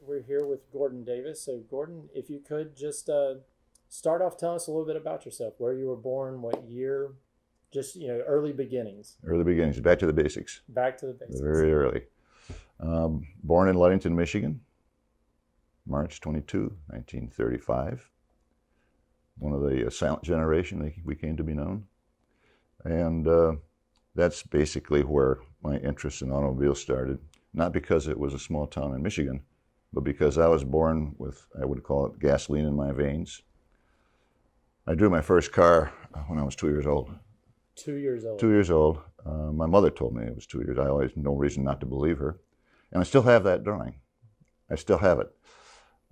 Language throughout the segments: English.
we're here with Gordon Davis. So Gordon, if you could just start off, tell us a little bit about yourself, where you were born, what year, just early beginnings. Early beginnings, back to the basics. Back to the basics. Very early. Born in Ludington, Michigan, March 22, 1935. One of the silent generation, we came to be known. And that's basically where my interest in automobiles started. Not because it was a small town in Michigan, but because I was born with, I would call it, gasoline in my veins. I drew my first car when I was 2 years old. 2 years old? 2 years old. My mother told me it was 2 years. I always no reason not to believe her. And I still have that drawing. I still have it.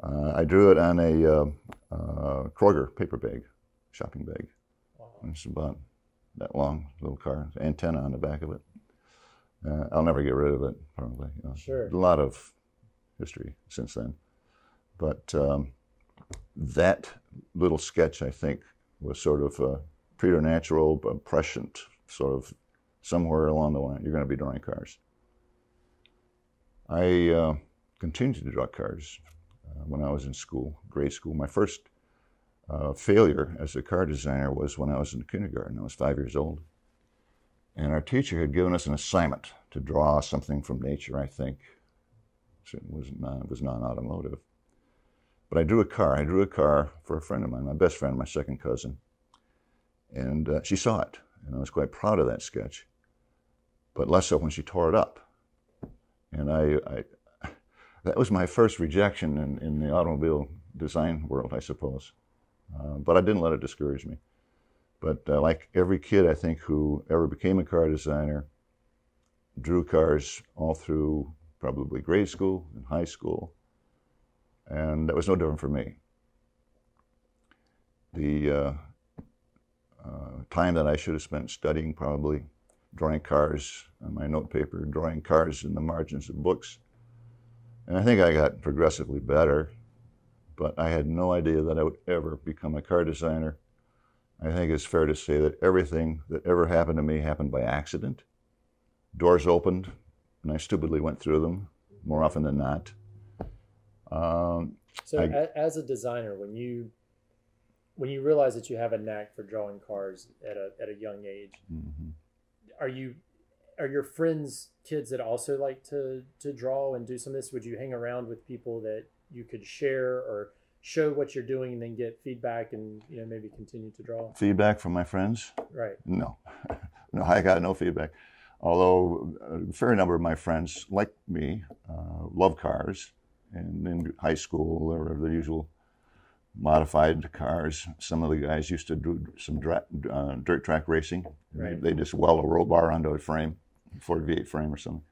I drew it on a Kroger paper bag, shopping bag. Wow. It's about that long, little car, antenna on the back of it. I'll never get rid of it, probably. Sure. A lot of history since then. But that little sketch, I think, was sort of a preternatural, but prescient, sort of somewhere along the line, you're going to be drawing cars. I continued to draw cars when I was in school, grade school. My first failure as a car designer was when I was in kindergarten. I was 5 years old. And our teacher had given us an assignment to draw something from nature, I think. It was non-automotive. But I drew a car. I drew a car for a friend of mine, my best friend, my second cousin. And she saw it, and I was quite proud of that sketch. But less so when she tore it up. And that was my first rejection in the automobile design world, I suppose. But I didn't let it discourage me. But like every kid, I think, who ever became a car designer, drew cars all through probably grade school and high school. And that was no different for me. The time that I should have spent studying, probably drawing cars on my note paper, drawing cars in the margins of books. And I think I got progressively better, but I had no idea that I would ever become a car designer. I think it's fair to say that everything that ever happened to me happened by accident. Doors opened, and I stupidly went through them, more often than not. As a designer, when you realize that you have a knack for drawing cars at a young age, mm-hmm. Are your friends kids that also like to draw and do some of this? Would you hang around with people that you could share or show what you're doing and then get feedback and maybe continue to draw? Feedback from my friends? Right. No. No, I got no feedback. Although a fair number of my friends, like me, love cars. And in high school, there were the usual modified cars. Some of the guys used to do some dirt track racing. Right. They just weld a roll bar onto a frame, Ford V8 frame or something,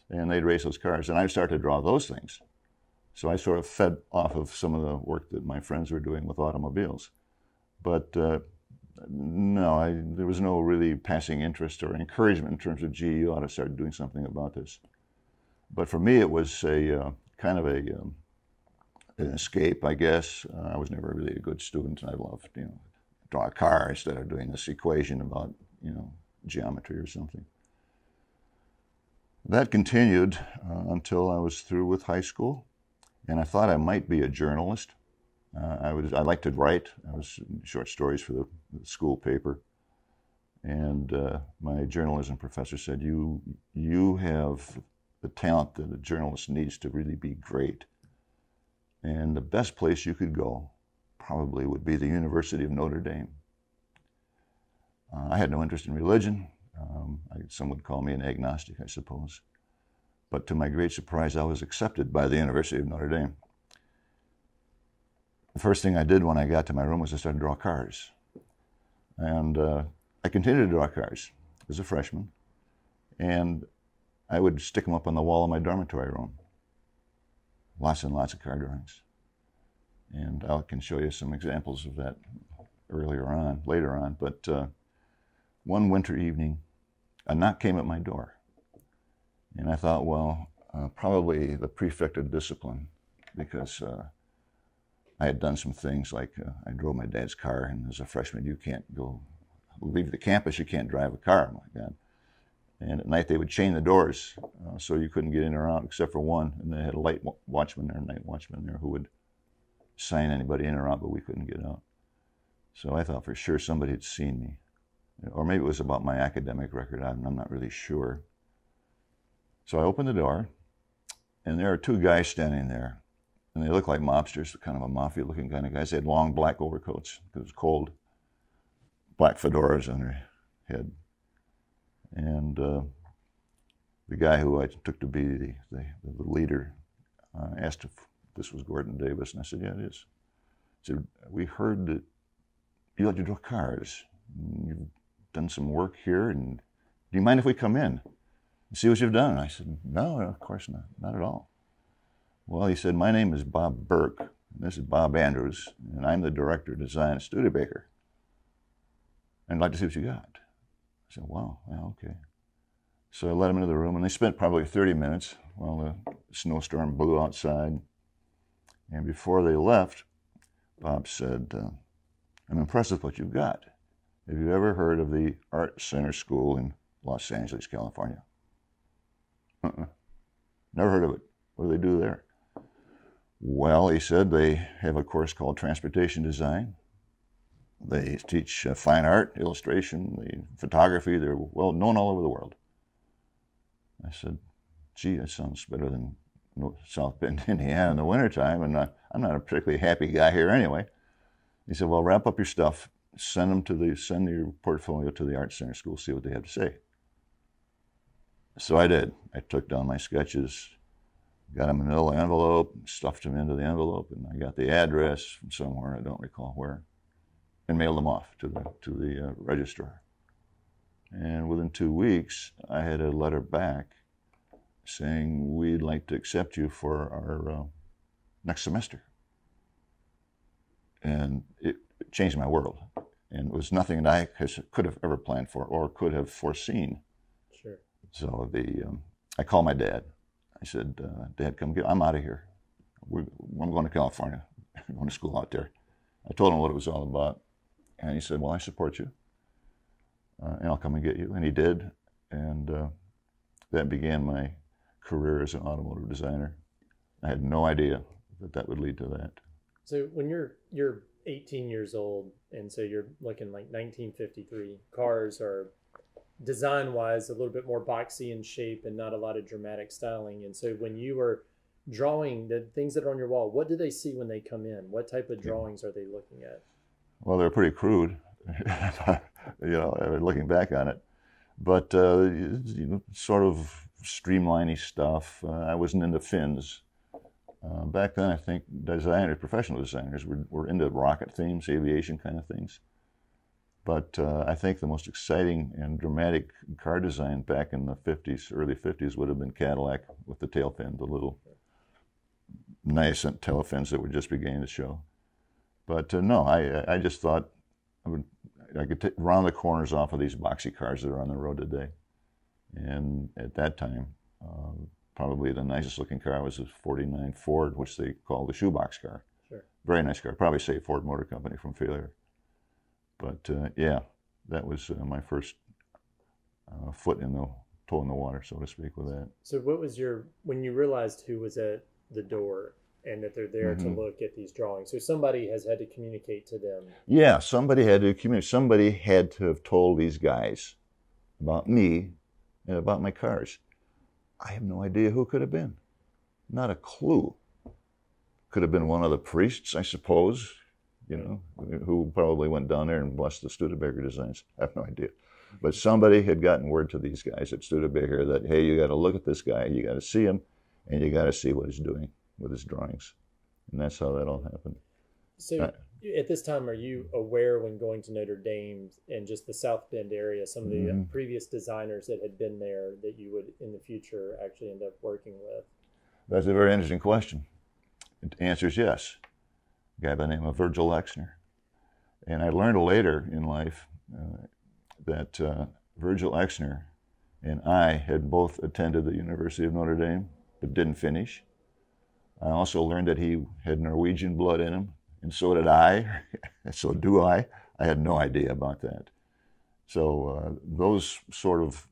and they'd race those cars. And I started to draw those things. So I sort of fed off of some of the work that my friends were doing with automobiles. But no, there was no really passing interest or encouragement in terms of, gee, you ought to start doing something about this. But for me, it was a kind of an escape, I guess. I was never really a good student. I loved, draw a car instead of doing this equation about, geometry or something. That continued until I was through with high school, and I thought I might be a journalist. I liked to write. I was short stories for the school paper, and my journalism professor said, "You have the talent that a journalist needs to really be great. And the best place you could go probably would be the University of Notre Dame." I had no interest in religion. Some would call me an agnostic, I suppose. But to my great surprise, I was accepted by the University of Notre Dame. The first thing I did when I got to my room was I started to draw cars. And I continued to draw cars as a freshman. And I would stick them up on the wall of my dormitory room. Lots and lots of car drawings. And I can show you some examples of that later on. But one winter evening, a knock came at my door. And I thought, well, probably the prefect of discipline, because I had done some things like I drove my dad's car, and as a freshman, you can't leave the campus, you can't drive a car. Oh my God. And at night they would chain the doors so you couldn't get in or out except for one. And they had a night watchman there who would sign anybody in or out, but we couldn't get out. So I thought for sure somebody had seen me. Or maybe it was about my academic record. I'm not really sure. So I opened the door, and there are two guys standing there. And they looked like mobsters, kind of a mafia-looking kind of guys. They had long black overcoats because it was cold. Black fedoras on their head. And the guy who I took to be the leader asked if this was Gordon Davis, and I said, yeah, it is. He said, we heard that you like to draw cars. You've done some work here, and do you mind if we come in and see what you've done? And I said, no, of course not, not at all. Well, he said, my name is Bob Burke, and this is Bob Andrews, and I'm the director of design at Studebaker. And I'd like to see what you got. I said, wow, yeah, okay. So I let them into the room, and they spent probably 30 minutes while the snowstorm blew outside. And before they left, Bob said, I'm impressed with what you've got. Have you ever heard of the Art Center School in Los Angeles, California? Never heard of it. What do they do there? Well, he said they have a course called Transportation Design. They teach fine art, illustration, photography. They're well known all over the world. I said, gee, that sounds better than South Bend, Indiana in the wintertime, and I'm not a particularly happy guy here anyway. He said, well, wrap up your stuff, send your portfolio to the Art Center School, see what they have to say. So I did. I took down my sketches, got them in a little envelope, stuffed them into the envelope, and I got the address from somewhere, I don't recall where, and mailed them off to the registrar. And within 2 weeks, I had a letter back saying, we'd like to accept you for our next semester. And it changed my world. And it was nothing that I could have ever planned for or could have foreseen. Sure. So I called my dad. I said, Dad, come get, I'm out of here. I'm going to California. I'm going to school out there. I told him what it was all about. And he said, well, I support you. And I'll come and get you. And he did. And that began my career as an automotive designer. I had no idea that would lead to that. So when you're 18 years old, and so you're looking like 1953, cars are design-wise a little bit more boxy in shape and not a lot of dramatic styling. And so when you were drawing the things that are on your wall, what do they see when they come in? What type of drawings are they looking at? Well, they're pretty crude, looking back on it. But, sort of streamliney stuff. I wasn't into fins. Back then, I think professional designers were into rocket themes, aviation kind of things. But I think the most exciting and dramatic car design back in the 50s, early 50s, would have been Cadillac with the tail fin, the little nascent tail fins that were just beginning to show. But no, I just thought I could round the corners off of these boxy cars that are on the road today. And at that time, probably the nicest looking car was a 49 Ford, which they call the shoebox car. Sure. Very nice car. Probably saved Ford Motor Company from failure. But yeah, that was my first toe in the water, so to speak, with that. So what was when you realized who was at the door and that they're there Mm-hmm. to look at these drawings? So somebody has had to communicate to them. Yeah, somebody had to communicate. Somebody had to have told these guys about me and about my cars. I have no idea who it could have been. Not a clue. Could have been one of the priests, I suppose, who probably went down there and blessed the Studebaker designs. I have no idea. But somebody had gotten word to these guys at Studebaker that, hey, you got to look at this guy, you got to see him, and you got to see what he's doing with his drawings. And that's how that all happened. So at this time, are you aware when going to Notre Dame and just the South Bend area, some of the previous designers that had been there that you would in the future actually end up working with? That's a very interesting question. The answer is yes. A guy by the name of Virgil Exner. And I learned later in life that Virgil Exner and I had both attended the University of Notre Dame, but didn't finish. I also learned that he had Norwegian blood in him, and so did I, and so do I. I had no idea about that. So those sort of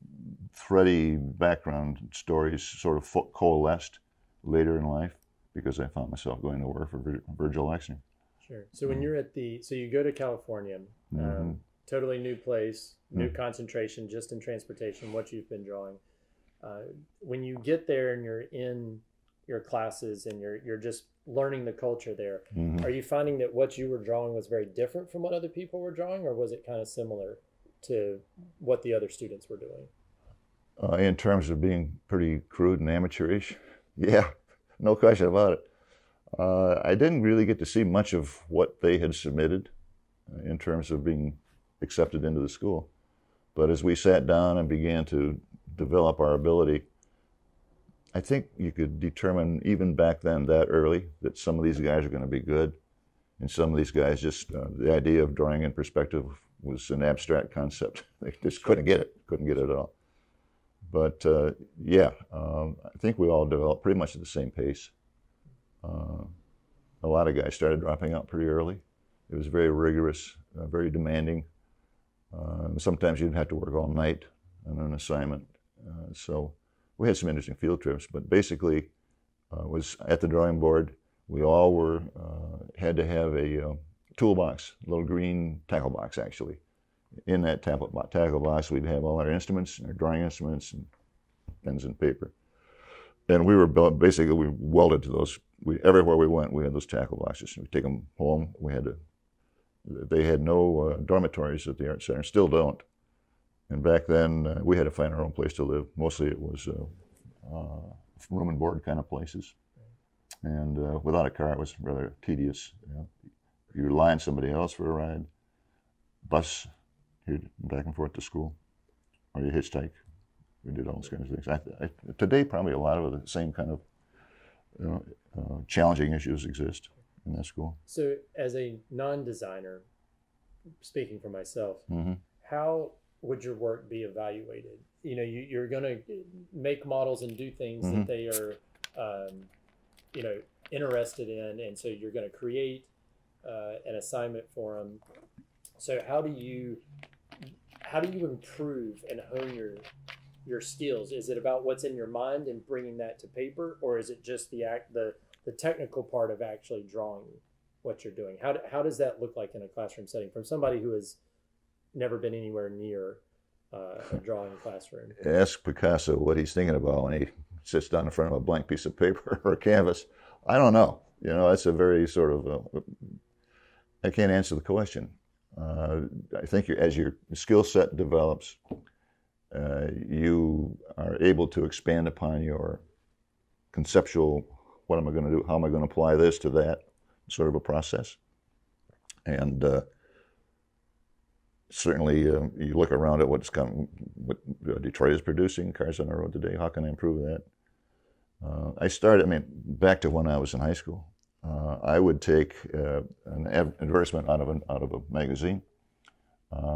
thready background stories sort of coalesced later in life because I found myself going to work for Virgil Exner. Sure. So when you're so you go to California, totally new place, new concentration just in transportation, what you've been drawing. When you get there and you're in your classes and you're just learning the culture there, are you finding that what you were drawing was very different from what other people were drawing, or was it kind of similar to what the other students were doing? In terms of being pretty crude and amateurish, yeah, no question about it. I didn't really get to see much of what they had submitted in terms of being accepted into the school. But as we sat down and began to develop our ability, I think you could determine even back then, that early, that some of these guys are going to be good. And some of these guys just, the idea of drawing in perspective was an abstract concept. They just couldn't get it at all. But yeah, I think we all developed pretty much at the same pace. A lot of guys started dropping out pretty early. It was very rigorous, very demanding. Sometimes you'd have to work all night on an assignment. So we had some interesting field trips, but basically was at the drawing board. We all had to have a toolbox, a little green tackle box actually. In that tackle box, we'd have all our instruments, our drawing instruments, and pens and paper. And we were basically, we welded to those. Everywhere we went, we had those tackle boxes. We'd take them home. They had no dormitories at the Art Center, still don't. And back then, we had to find our own place to live. Mostly it was room and board kind of places. And without a car, it was rather tedious. You know? You rely on somebody else for a ride, bus, back and forth to school, or you hitchhike. We did all those kinds of things. Today, probably a lot of the same kind of challenging issues exist in that school. So as a non-designer, speaking for myself, how would your work be evaluated? You know, you're going to make models and do things that they are, you know, interested in, and so you're going to create an assignment for them. So how do you improve and hone your skills? Is it about what's in your mind and bringing that to paper, or is it just the technical part of actually drawing what you're doing? How does that look like in a classroom setting from somebody who has never been anywhere near a drawing classroom? Ask Picasso what he's thinking about when he sits down in front of a blank piece of paper or a canvas. I don't know. You know, that's a very sort of, I can't answer the question. I think as your skill set develops, you are able to expand upon your conceptual, what am I going to do, how am I going to apply this to that, sort of a process. And certainly you look around at what Detroit is producing, cars on the road today, how can I improve that? Back to when I was in high school, I would take an advertisement out of a magazine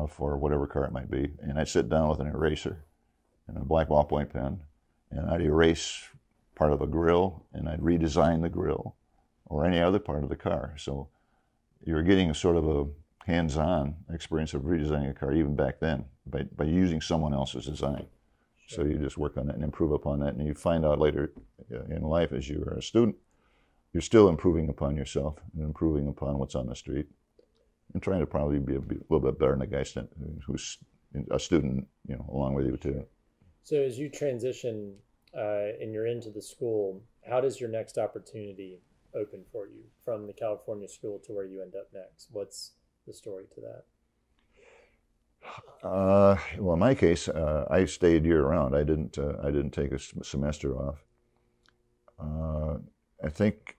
for whatever car it might be, and I'd sit down with an eraser and a black ballpoint pen, and I'd erase part of a grill, and I'd redesign the grill or any other part of the car. So you're getting a sort of a hands-on experience of redesigning a car even back then by using someone else's design. So you just work on that and improve upon that, and you find out later in life as you are a student, you're still improving upon yourself and improving upon what's on the street, and trying to probably be a little bit better than a guy who's a student, you know, along with you too. So as you transition and you're into the school, how does your next opportunity open for you from the California school to where you end up next? What's the story to that? Well, in my case, I stayed year-round. I didn't take a semester off. I think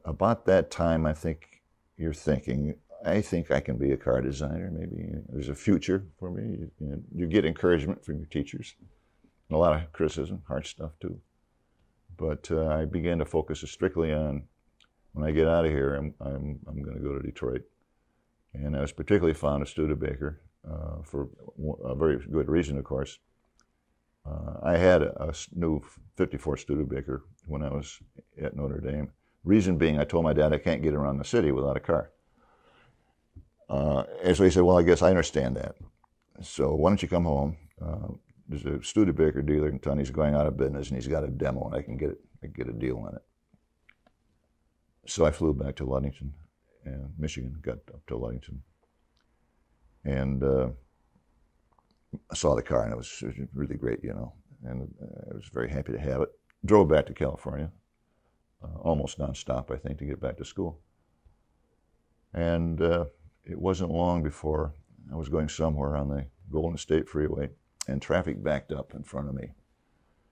about that time, I think you're thinking, I think I can be a car designer. Maybe there's a future for me. You get encouragement from your teachers, and a lot of criticism, harsh stuff too. But I began to focus strictly on, when I get out of here, I'm going to go to Detroit. And I was particularly fond of Studebaker for a very good reason, of course. I had a new 54 Studebaker when I was at Notre Dame. Reason being, I told my dad I can't get around the city without a car. And so he said, well, I guess I understand that. So why don't you come home? There's a Studebaker dealer in town. He's going out of business, and he's got a demo, and I can get a deal on it. So I flew back to Ludington, and Michigan, got up to Ludington, and I saw the car, and it was really great, you know, and I was very happy to have it. Drove back to California, almost nonstop, I think, to get back to school. And it wasn't long before I was going somewhere on the Golden State Freeway, and traffic backed up in front of me.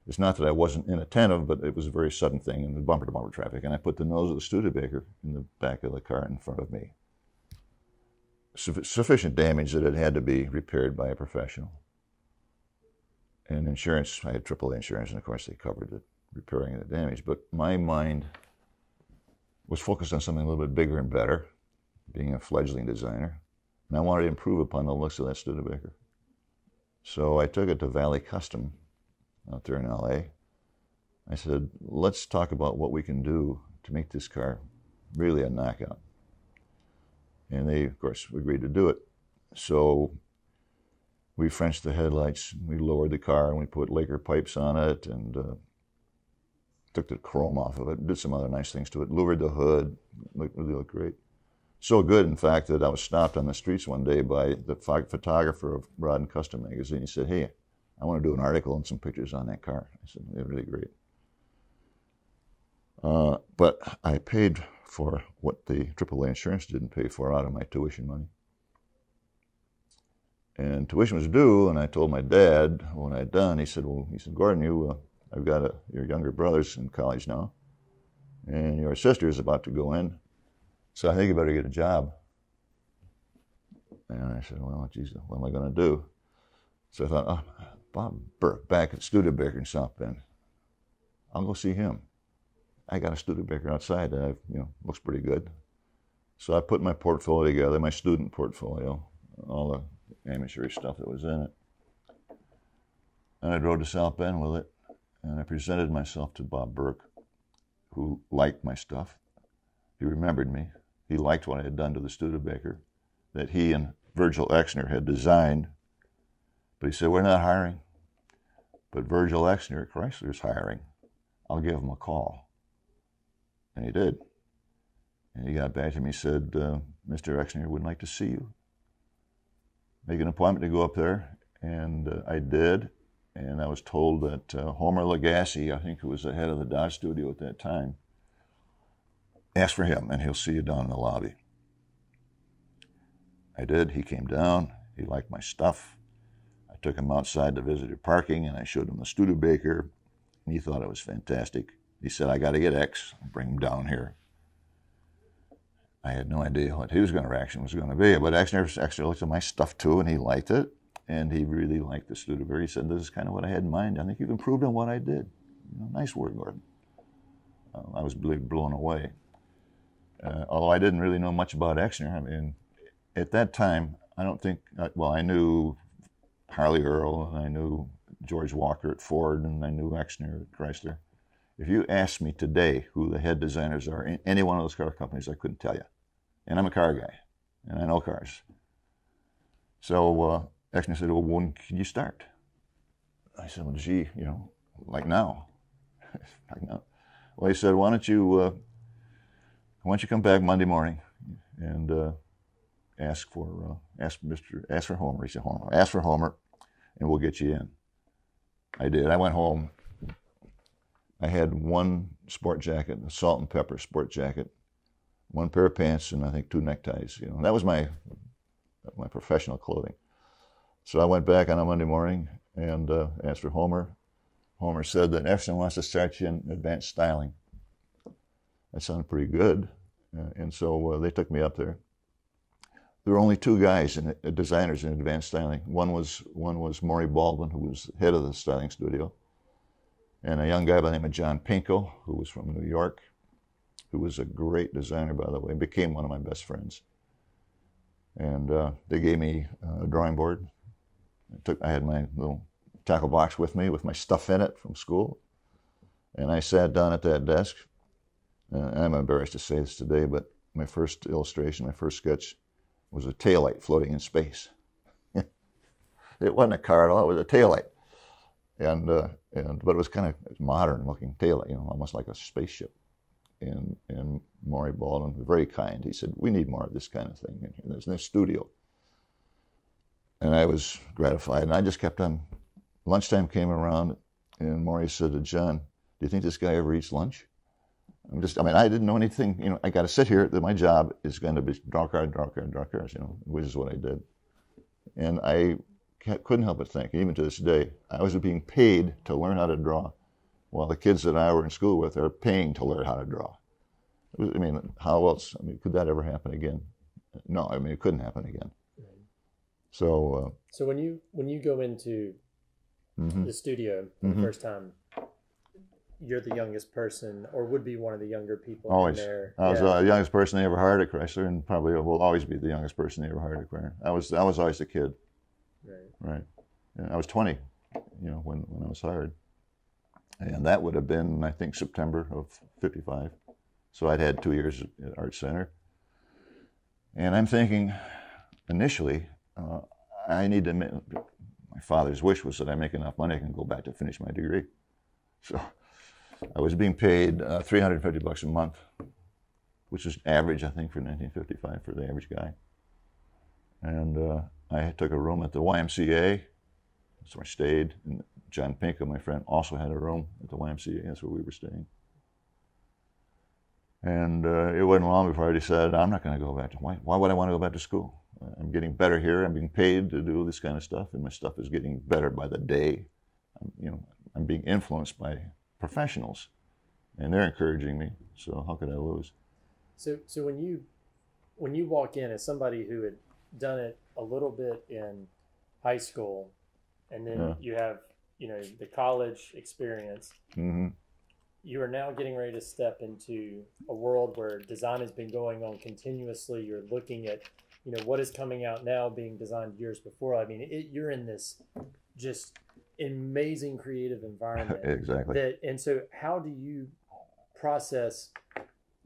It's not that I wasn't inattentive, but it was a very sudden thing, and the bumper-to-bumper traffic, and I put the nose of the Studebaker in the back of the car in front of me. Sufficient damage that it had to be repaired by a professional. And insurance, I had AAA insurance, and of course they covered the repairing the damage, but my mind was focused on something a little bit bigger and better, being a fledgling designer, and I wanted to improve upon the looks of that Studebaker. So I took it to Valley Custom out there in LA. I said, let's talk about what we can do to make this car really a knockout. And they, of course, agreed to do it. So we Frenched the headlights, we lowered the car, and we put Laker pipes on it, and took the chrome off of it, did some other nice things to it, louvered the hood, really looked great. So good, in fact, that I was stopped on the streets one day by the photographer of Rod and Custom magazine. He said, hey, I want to do an article and some pictures on that car. I said, they're really great. But I paid for what the AAA insurance didn't pay for out of my tuition money. And tuition was due, and I told my dad when I'd done, he said, Gordon, I've got your younger brother's in college now, and your sister's about to go in, so I think you better get a job. And I said, well, geez, what am I going to do? So I thought, oh, Bob Burke back at Studebaker in South Bend. I'll go see him. I got a Studebaker outside that looks pretty good. So I put my portfolio together, my student portfolio, all the amateur stuff that was in it. And I drove to South Bend with it, and I presented myself to Bob Burke, who liked my stuff. He remembered me. He liked what I had done to the Studebaker, that he and Virgil Exner had designed. But he said, we're not hiring. But Virgil Exner at Chrysler is hiring. I'll give him a call. And he did. And he got back to me and said, Mr. Exner would like to see you. Make an appointment to go up there. And I did. And I was told that Homer Legassi, I think who was the head of the Dodge studio at that time, ask for him, and he'll see you down in the lobby. I did. He came down. He liked my stuff. I took him outside to visitor parking, and I showed him the Studebaker, and he thought it was fantastic. He said, I got to get X. I'll bring him down here. I had no idea what his reaction was going to be, but Exner looked at my stuff too, and he liked it, and he really liked the Studebaker. He said, this is kind of what I had in mind. I think you've improved on what I did. Nice work, Gordon. I was really blown away. Although I didn't really know much about Exner. I mean, at that time, I don't think, well, I knew Harley Earl, and I knew George Walker at Ford, and I knew Exner at Chrysler. If you asked me today who the head designers are in any one of those car companies, I couldn't tell you. And I'm a car guy, and I know cars. So Exner said, well, when can you start? I said, well, gee, like now. Like now. Well, he said, why don't you come back Monday morning and ask for Homer. He said, Homer, ask for Homer, and we'll get you in. I did. I went home. I had one sport jacket, a salt and pepper sport jacket, one pair of pants, and I think 2 neckties. That was my professional clothing. So I went back on a Monday morning and asked for Homer. Homer said that Exner wants to start you in advanced styling. That sounded pretty good, and so they took me up there. There were only 2 guys, designers in advanced styling. One was Maury Baldwin, who was head of the styling studio, and a young guy by the name of John Pinko, who was from New York, who was a great designer, by the way, and became one of my best friends. And they gave me a drawing board. I had my little tackle box with me with my stuff in it from school, and I sat down at that desk. I'm embarrassed to say this today, but my first illustration, my first sketch, was a taillight floating in space. It wasn't a car at all. It was a taillight, but it was kind of modern looking taillight, you know, almost like a spaceship. And Maury Baldwin was very kind. He said, "We need more of this kind of thing in here. There's no studio." And I was gratified, and I just kept on. Lunchtime came around, and Maury said to John, "Do you think this guy ever eats lunch?" I didn't know anything. You know, I got to sit here. My job is going to be draw cars, you know, which is what I did. And I couldn't help but think, even to this day, I was being paid to learn how to draw, while the kids that I were in school with are paying to learn how to draw. I mean, how else? I mean, could that ever happen again? No, I mean, it couldn't happen again. So when you go into the studio for the first time, you're the youngest person, or would be one of the younger people always. in there. I was the youngest person they ever hired at Chrysler, and probably will always be the youngest person they ever hired at Chrysler. I was always a kid. Right. And I was 20, you know, when I was hired. And that would have been, I think, September of '55. So I'd had 2 years at Art Center. And I'm thinking, initially, I need to make, my father's wish was that I make enough money I can go back to finish my degree. So I was being paid $350 a month, which is average, I think, for 1955 for the average guy. And I took a room at the YMCA. That's where I stayed. And John Pinkham, my friend, also had a room at the YMCA. That's where we were staying. And it wasn't long before I decided I'm not going to go back to, why would I want to go back to school? I'm getting better here. I'm being paid to do this kind of stuff, and my stuff is getting better by the day. I'm being influenced by professionals, and they're encouraging me. So how could I lose? So when you walk in as somebody who had done it a little bit in high school, and then you have the college experience, you are now getting ready to step into a world where design has been going on continuously. You're looking at what is coming out now being designed years before. I mean, you're in this just amazing creative environment. Exactly. And so how do you process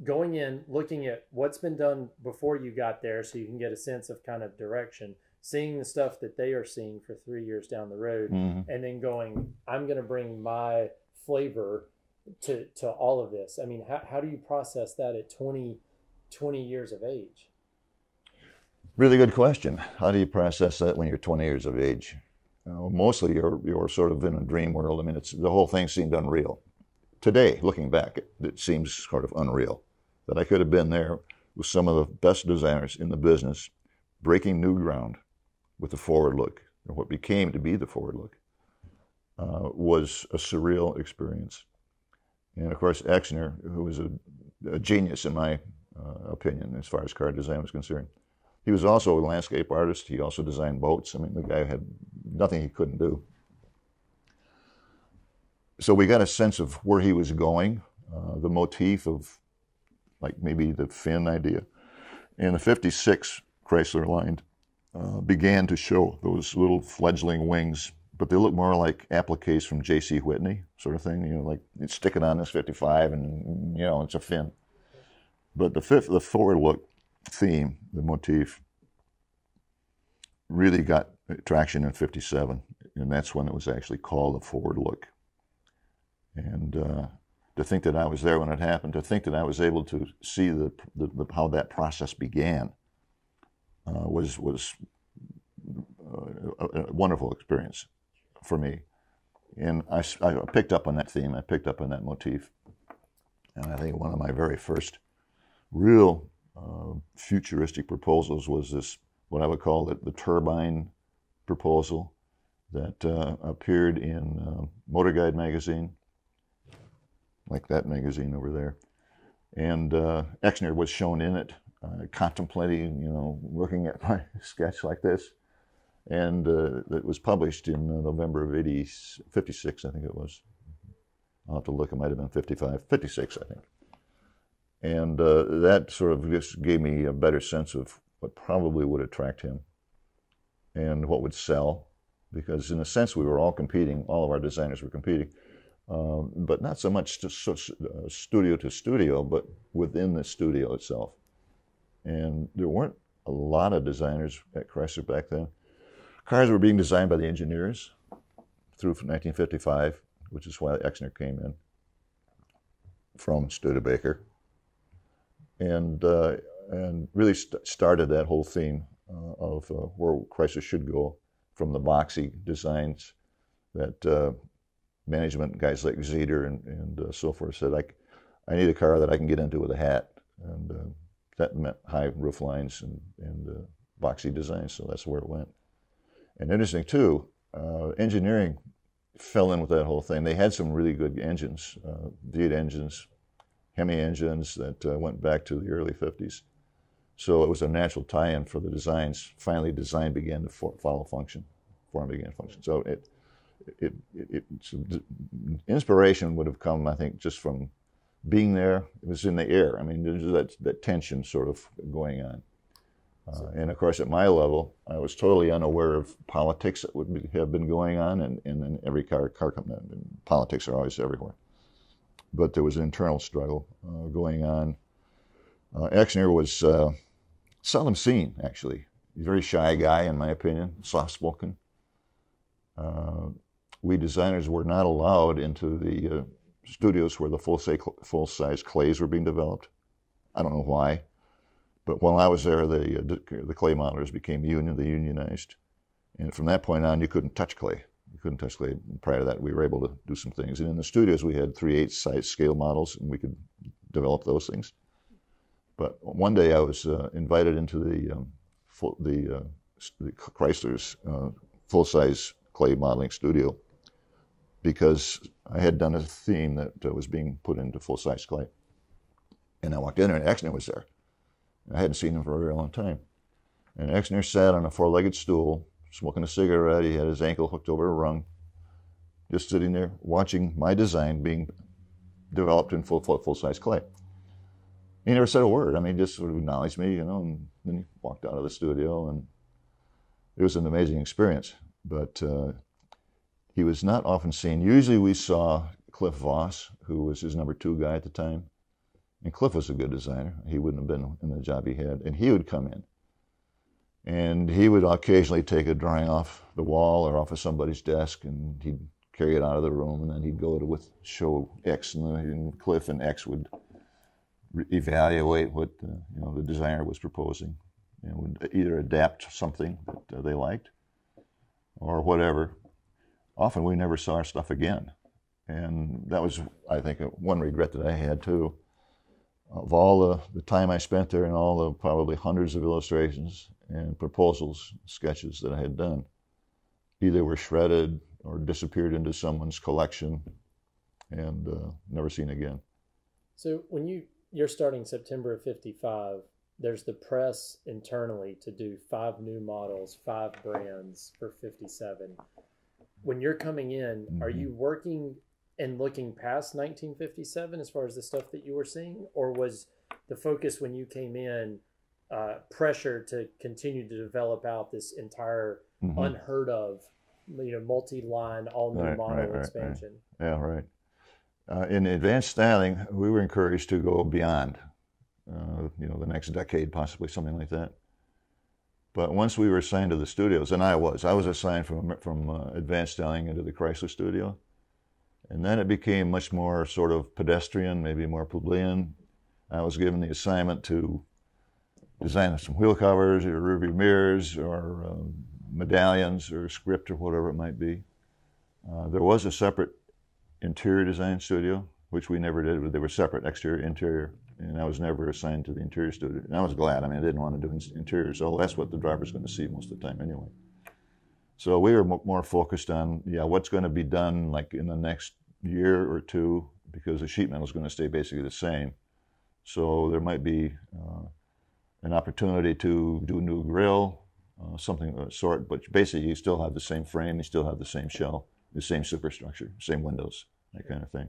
going in, looking at what's been done before you got there so you can get a sense of kind of direction, seeing the stuff that they are seeing for 3 years down the road, and then going, I'm going to bring my flavor to all of this? I mean, how do you process that at 20 years of age? Really good question. How do you process that when you're 20 years of age? Mostly you're sort of in a dream world. I mean, the whole thing seemed unreal. Today, looking back, it seems sort of unreal that I could have been there with some of the best designers in the business, breaking new ground with the forward look, or what became to be the forward look, was a surreal experience. And of course, Exner, who was a genius in my opinion as far as car design was concerned, he was also a landscape artist. He also designed boats. I mean, the guy had nothing he couldn't do. So we got a sense of where he was going, the motif of like maybe the fin idea. And the 56 Chrysler line began to show those little fledgling wings, but they look more like appliques from J.C. Whitney sort of thing, like it's sticking on this 55 and, it's a fin. But the forward look theme, the motif, really got traction in 57, and that's when it was actually called the forward look. And to think that I was there when it happened, to think that I was able to see how that process began was a wonderful experience for me. And I picked up on that theme, I picked up on that motif, and I think one of my very first real futuristic proposals was this, what I would call the turbine proposal that appeared in Motor Guide magazine, like that magazine over there. And Exner was shown in it, contemplating, looking at my sketch like this. And it was published in November of 56, I think it was. I'll have to look, it might have been 56, I think. And that sort of just gave me a better sense of what probably would attract him and what would sell. Because in a sense, we were all competing, all of our designers were competing, but not so much studio to studio, but within the studio itself. And there weren't a lot of designers at Chrysler back then. cars were being designed by the engineers through 1955, which is why Exner came in from Studebaker, and really started that whole theme of where Chrysler should go from the boxy designs that management guys like Zeter and so forth said, I need a car that I can get into with a hat, and that meant high roof lines and boxy designs, so that's where it went. And interesting too, engineering fell in with that whole thing. They had some really good engines, V8 engines, Hemi engines that went back to the early 50s. So it was a natural tie-in for the designs. Finally, design began to follow function, form began to function. So inspiration would have come, I think, just from being there. It was in the air. I mean, there's that tension sort of going on. And of course, at my level, I was totally unaware of politics that would have been going on, and in every car company, politics are always everywhere. But there was an internal struggle going on. Exner was seldom seen, actually. He's a very shy guy, in my opinion, soft-spoken. We designers were not allowed into the studios where the full-size clays were being developed. I don't know why. But while I was there, the clay modelers became they unionized. And from that point on, you couldn't touch clay. You couldn't touch clay. Prior to that, we were able to do some things. And in the studios, we had 3/8 size scale models, and we could develop those things. But one day, I was invited into the Chrysler's full-size clay modeling studio because I had done a theme that was being put into full-size clay. And I walked in there, and Exner was there. I hadn't seen him for a very long time. And Exner sat on a four-legged stool, smoking a cigarette. He had his ankle hooked over a rung, just sitting there watching my design being developed in full-size clay. He never said a word. I mean, just sort of acknowledged me, and then he walked out of the studio, and it was an amazing experience. But he was not often seen. Usually we saw Cliff Voss, who was his number 2 guy at the time. And Cliff was a good designer. He wouldn't have been in the job he had. And he would come in. And he would occasionally take a drawing off the wall or off of somebody's desk, and he'd carry it out of the room, and then he'd go to show X, and Cliff and X would evaluate what the designer was proposing, and would either adapt something that they liked or whatever. Often we never saw our stuff again. And that was, I think, one regret that I had too. Of all the time I spent there and all the probably hundreds of illustrations and proposals, sketches that I had done, either were shredded or disappeared into someone's collection and never seen again. So when you're starting September of 55, there's the press internally to do 5 new models, 5 brands for 57. When you're coming in, are you working and looking past 1957 as far as the stuff that you were seeing? Or was the focus when you came in pressure to continue to develop out this entire unheard of, multi-line, all new model expansion? Right. Yeah, right. In advanced styling, we were encouraged to go beyond, the next decade, possibly something like that. But once we were assigned to the studios, and I was assigned from advanced styling into the Chrysler studio. And then it became much more sort of pedestrian, maybe more plebeian. I was given the assignment to design some wheel covers or rearview mirrors or medallions or script or whatever it might be. There was a separate interior design studio, which we never did. They were separate, exterior, interior, and I was never assigned to the interior studio. And I was glad. I mean, I didn't want to do interior, so that's what the driver's going to see most of the time anyway. So we were more focused on, what's going to be done like in the next year or two, because the sheet metal is going to stay basically the same. So there might be an opportunity to do a new grill, something of that sort, but basically you still have the same frame, you still have the same shell, the same superstructure, same windows, that kind of thing.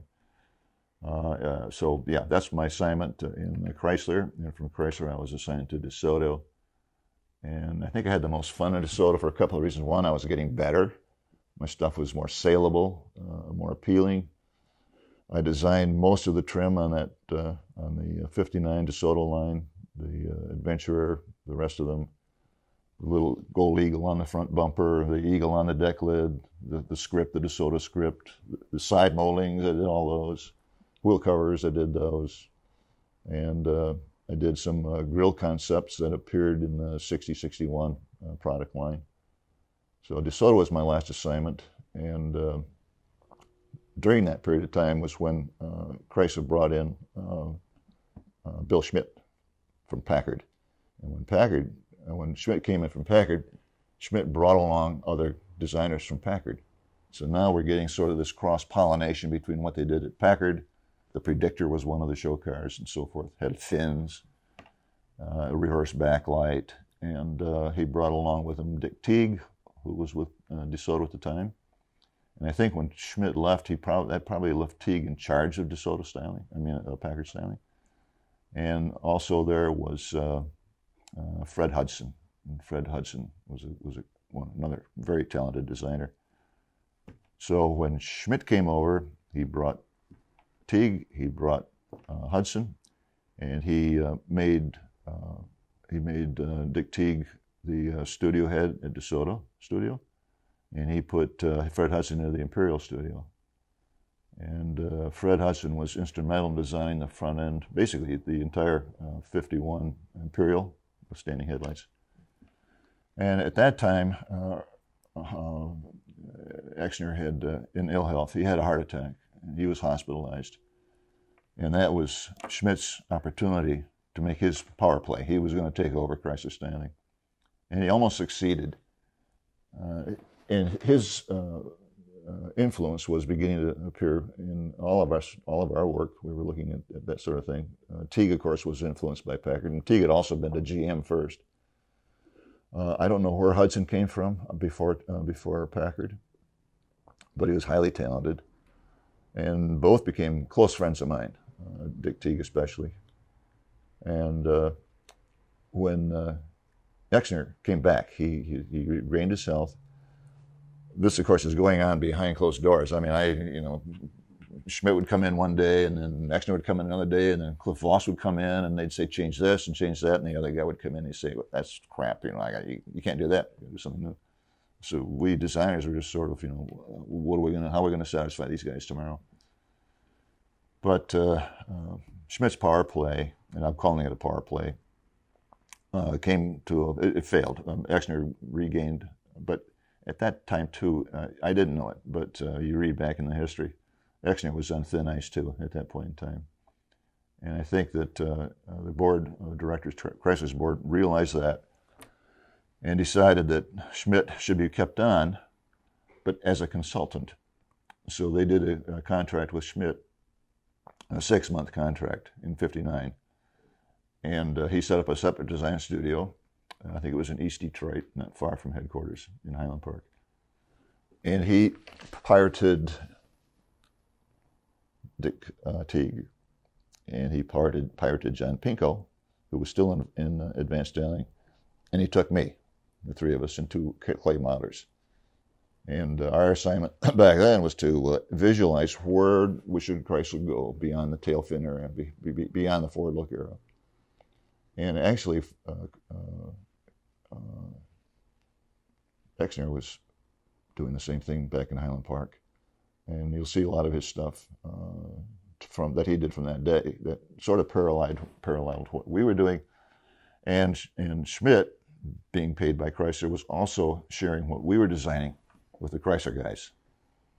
So that's my assignment in Chrysler. And from Chrysler I was assigned to Desoto. And I think I had the most fun in Desoto for a couple of reasons. One, I was getting better. My stuff was more saleable, more appealing. I designed most of the trim on the 59 Desoto line, the Adventurer, the rest of them little gold eagle on the front bumper, the eagle on the deck lid, the script, the DeSoto script, the side moldings, I did all those. Wheel covers, I did those. And I did some grill concepts that appeared in the 60-61 product line. So DeSoto was my last assignment, and during that period of time was when Chrysler brought in Bill Schmidt from Packard. And when Schmidt came in from Packard, Schmidt brought along other designers from Packard. So now we're getting sort of this cross-pollination between what they did at Packard. The Predictor was one of the show cars and so forth, had fins, a reverse backlight, and he brought along with him Dick Teague, who was with DeSoto at the time. And I think when Schmidt left, that probably left Teague in charge of DeSoto styling, Packard styling. And also there was Fred Hudson. And Fred Hudson was another very talented designer. So when Schmidt came over, he brought Teague, he brought Hudson, and he made Dick Teague the studio head at DeSoto Studio, and he put Fred Hudson into the Imperial Studio. And Fred Hudson was instrumental in designing the front end, basically the entire 51 Imperial with standing headlights. And at that time, Exner had, in ill health, he had a heart attack. He was hospitalized. And that was Schmidt's opportunity to make his power play. He was going to take over Chrysler styling. And he almost succeeded. And his influence was beginning to appear in all of our work. We were looking at that sort of thing. Teague, of course, was influenced by Packard, and Teague had also been to GM first. I don't know where Hudson came from before Packard, but he was highly talented, and both became close friends of mine, Dick Teague especially. And when Exner came back, he regained his health. This, of course, is going on behind closed doors. I mean, Schmidt would come in one day, and then Exner would come in another day, and then Cliff Voss would come in, and they'd say, change this and change that, and the other guy would come in and he'd say, well, that's crap, you can't do that, you do something new. So we designers were just sort of, how are we gonna satisfy these guys tomorrow? But Schmidt's power play, and I'm calling it a power play, it failed. Exner regained, but at that time too, I didn't know it, but you read back in the history, Exner was on thin ice too at that point in time. And I think that the board of directors, Chrysler's board, realized that and decided that Schmidt should be kept on, but as a consultant. So they did a contract with Schmidt, a 6-month contract in '59. And he set up a separate design studio. I think it was in East Detroit, not far from headquarters in Highland Park. And he pirated Dick Teague, and he pirated John Pinko, who was still in advanced styling, and he took me, the three of us, and 2 clay modelers. And our assignment back then was to visualize where should Chrysler go beyond the tail fin era, beyond the forward look era. And actually, Exner was doing the same thing back in Highland Park. And you'll see a lot of his stuff that he did from that day that sort of paralleled what we were doing. And Schmidt, being paid by Chrysler, was also sharing what we were designing with the Chrysler guys.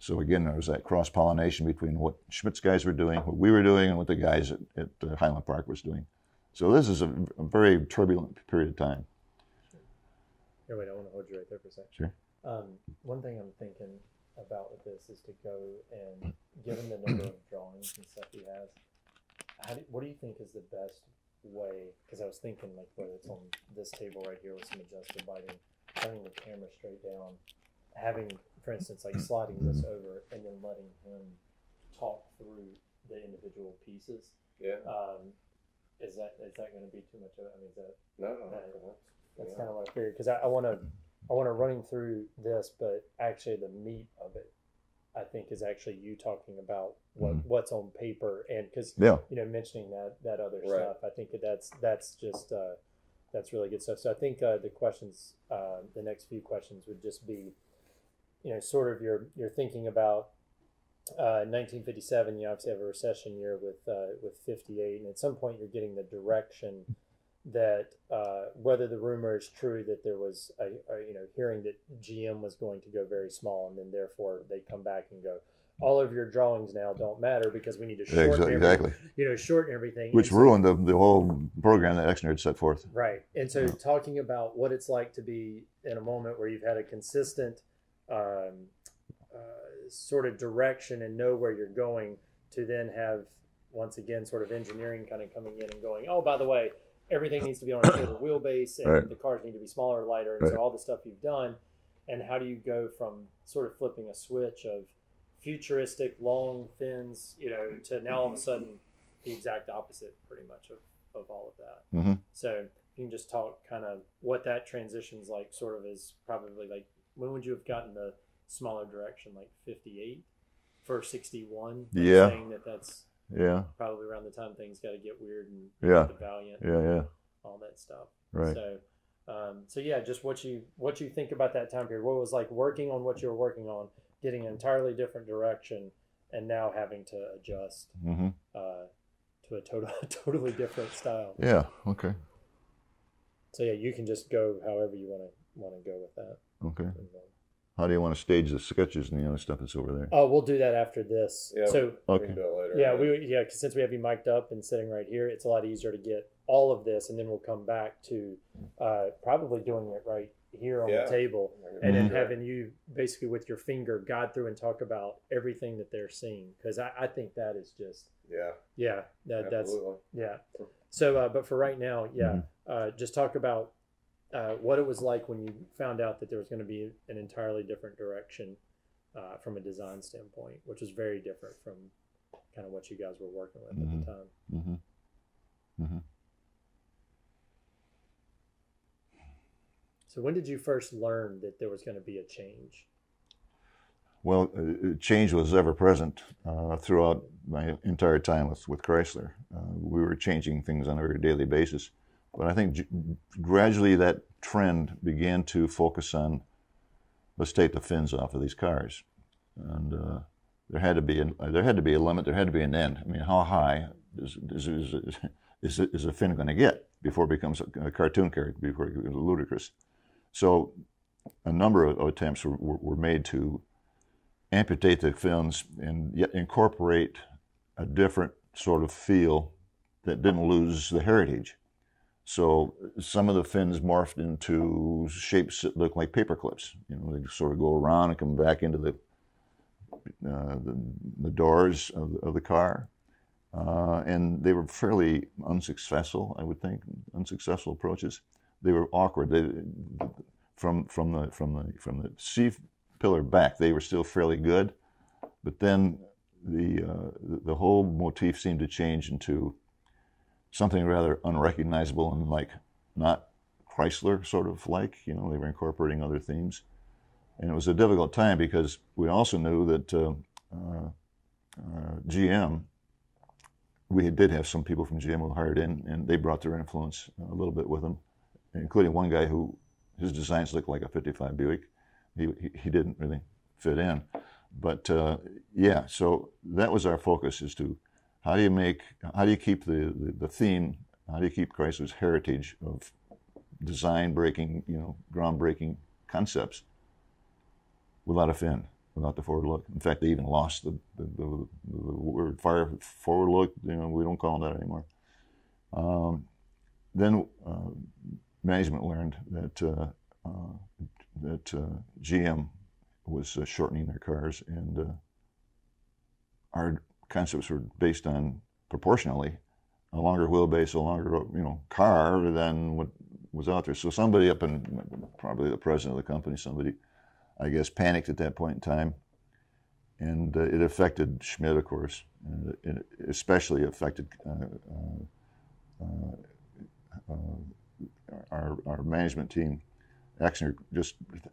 So again, there was that cross-pollination between what Schmidt's guys were doing, what we were doing, and what the guys at Highland Park was doing. So this is a very turbulent period of time. Here, wait, I want to hold you right there for a second. Sure. One thing I'm thinking about with this is to go and, given the number of drawings and stuff he has, what do you think is the best way? Because I was thinking, like, whether it's on this table right here with some adjusted lighting, turning the camera straight down, having, for instance, like sliding this over and then letting him talk through the individual pieces. Yeah. Is that going to be too much of it? I mean, is that that's kind of what I figured, because I want to run through this, but actually the meat of it, I think, is actually you talking about what's on paper, and because mentioning that other stuff, I think that's just That's really good stuff. So I think the questions, the next few questions would just be, sort of you're thinking about 1957. You obviously have a recession year with 58, and at some point you're getting the direction that whether the rumor is true that there was a hearing that GM was going to go very small, and then therefore they come back and go, all of your drawings now don't matter because we need to shorten shorten everything. Which ruined the whole program that Exner had set forth. Right. And so talking about what it's like to be in a moment where you've had a consistent sort of direction and know where you're going, to then have, once again, sort of engineering kind of coming in and going, oh, by the way, everything needs to be on a shorter wheelbase, and the cars need to be smaller, lighter, and so all the stuff you've done. And how do you go from sort of flipping a switch of futuristic long fins, to now all of a sudden the exact opposite, pretty much, of all of that. Mm-hmm. So you can just talk kind of what that transition's like, sort of is probably like, when would you have gotten the smaller direction, like 58 for 61? Yeah. Saying that's probably around the time things got to get weird and the Valiant, all that stuff. Right. So yeah, just what you think about that time period. What it was like working on what you were working on, getting an entirely different direction, and now having to adjust to a totally different style. Yeah. Okay. So yeah, you can just go however you want to go with that. Okay. How do you want to stage the sketches and the other stuff that's over there? Oh, we'll do that after this. Yeah. So okay. We can do it later. Yeah, cause since we have you mic'd up and sitting right here, it's a lot easier to get all of this, and then we'll come back to probably doing it right here on the table, and then having you basically with your finger guide through and talk about everything that they're seeing, because I think that is just that's So but for right now, just talk about what it was like when you found out that there was going to be an entirely different direction from a design standpoint, which was very different from kind of what you guys were working with at the time. Mm-hmm. Mm-hmm. So when did you first learn that there was going to be a change? Well, change was ever present throughout my entire time with Chrysler. We were changing things on a very daily basis. But I think gradually that trend began to focus on, let's take the fins off of these cars. And there had to be a limit, there had to be an end. I mean, how high is a fin going to get before it becomes a cartoon character, before it becomes ludicrous? So a number of attempts were made to amputate the fins and yet incorporate a different sort of feel that didn't lose the heritage. So some of the fins morphed into shapes that look like paper clips. They sort of go around and come back into the doors of the car. And they were fairly unsuccessful, I would think, unsuccessful approaches. They were awkward. From the C-pillar back, they were still fairly good, but then the whole motif seemed to change into something rather unrecognizable and like not Chrysler sort of like. They were incorporating other themes, and it was a difficult time because we also knew that GM. We did have some people from GM who hired in, and they brought their influence a little bit with them, including one guy who his designs looked like a 55 Buick. He didn't really fit in, but so that was our focus: is to how do you keep the theme, how do you keep Chrysler's heritage of design breaking, groundbreaking concepts without a fin, without the forward look. In fact, they even lost the word forward look. We don't call them that anymore. Then management learned that GM was shortening their cars, and our concepts were based on proportionally a longer wheelbase, a longer car than what was out there. So somebody up in, probably the president of the company, somebody, I guess, panicked at that point in time, and it affected Schmidt, of course, and it especially affected our management team. Exner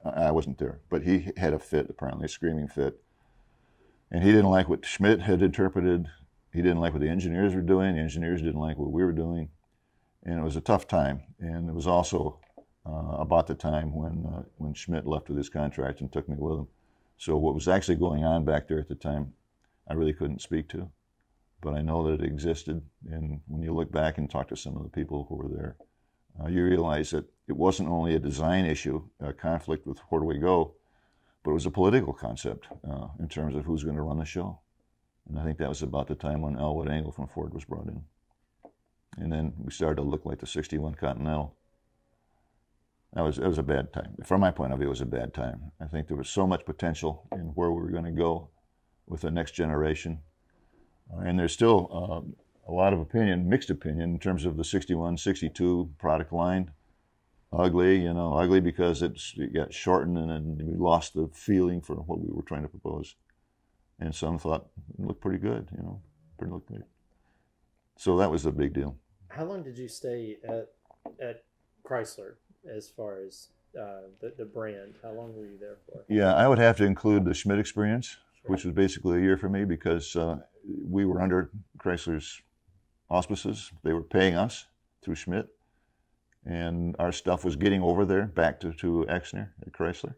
I wasn't there, but he had a fit, apparently, a screaming fit. And he didn't like what Schmidt had interpreted. He didn't like what the engineers were doing. The engineers didn't like what we were doing. And it was a tough time. And it was also about the time when Schmidt left with his contract and took me with him. So what was actually going on back there at the time, I really couldn't speak to. But I know that it existed. And when you look back and talk to some of the people who were there, you realize that it wasn't only a design issue, a conflict with where do we go, but it was a political concept in terms of who's going to run the show. And I think that was about the time when Elwood Angle from Ford was brought in. And then we started to look like the 61 Continental. It was a bad time. From my point of view, it was a bad time. I think there was so much potential in where we were going to go with the next generation. And there's still a lot of opinion, mixed opinion, in terms of the 61, 62 product line. Ugly, ugly because it got shortened and we lost the feeling for what we were trying to propose. And some thought it looked pretty good, pretty good. So that was a big deal. How long did you stay at Chrysler as far as the brand? How long were you there for? Yeah, I would have to include the Schmidt experience, Sure. which was basically a year for me because we were under Chrysler's auspices. They were paying us through Schmidt. And our stuff was getting over there back to Exner at Chrysler.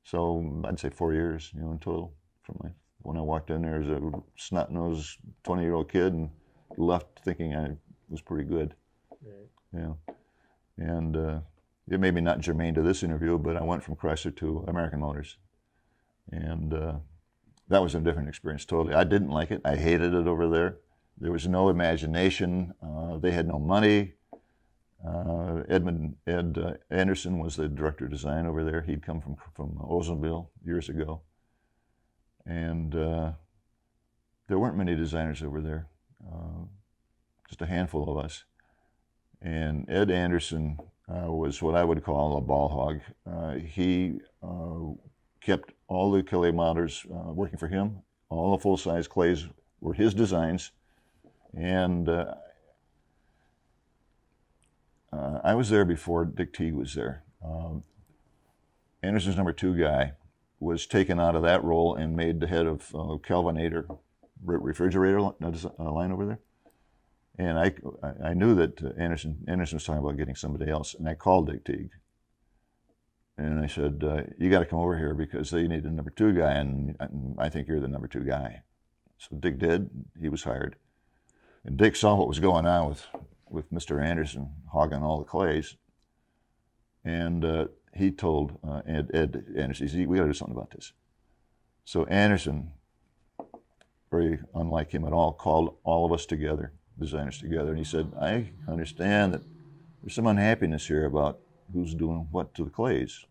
So I'd say 4 years, in total. From when I walked in there as a snot-nosed 20-year-old kid and left thinking I was pretty good. Right. Yeah. And it may be not germane to this interview, but I went from Chrysler to American Motors. And that was a different experience totally. I didn't like it. I hated it over there. There was no imagination. They had no money. Ed Anderson was the director of design over there. He'd come from Oldsmobile years ago. And there weren't many designers over there, just a handful of us. And Ed Anderson was what I would call a ball hog. He kept all the Clay models working for him. All the full-size Clays were his designs. And I was there before Dick Teague was there. Anderson's number 2 guy was taken out of that role and made the head of Kelvinator refrigerator line over there. And I knew that Anderson was talking about getting somebody else, and I called Dick Teague. And I said, you got to come over here because they need a number 2 guy, and I think you're the number 2 guy. So Dick did. He was hired. And Dick saw what was going on with Mr. Anderson hogging all the Clays. And he told Ed Anderson, he said, we got to do something about this. So Anderson, very unlike him at all, called all of us together, designers together, and he said, I understand that there's some unhappiness here about who's doing what to the Clays.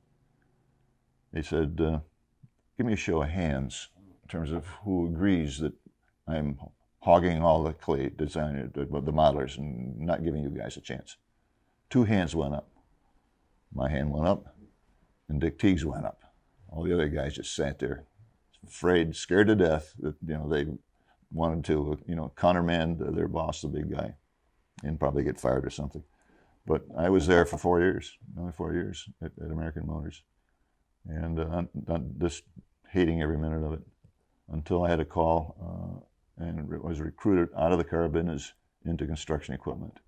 He said, give me a show of hands in terms of who agrees that I'm hogging all the Clay designers, the modelers, and not giving you guys a chance. 2 hands went up. My hand went up, and Dick Teague's went up. All the other guys just sat there, afraid, scared to death that they wanted to countermand their boss, the big guy, and probably get fired or something. But I was there for 4 years, only 4 years at American Motors, and I'm just hating every minute of it until I had a call and was recruited out of the car business into construction equipment.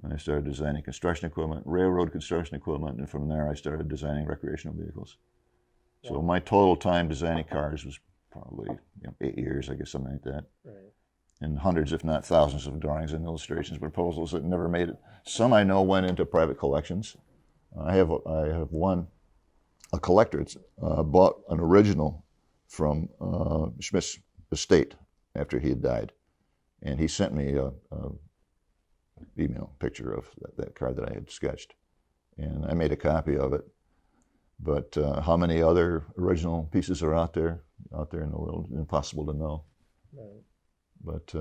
And I started designing construction equipment, railroad construction equipment, and from there I started designing recreational vehicles. Yeah. So my total time designing cars was probably 8 years, I guess, something like that. Right. And hundreds, if not thousands, of drawings and illustrations, proposals that never made it. Some I know went into private collections. I have a collector bought an original from Schmidt's estate after he had died, and he sent me a email picture of that car that I had sketched, and I made a copy of it. But how many other original pieces are out there in the world? Impossible to know. Right. But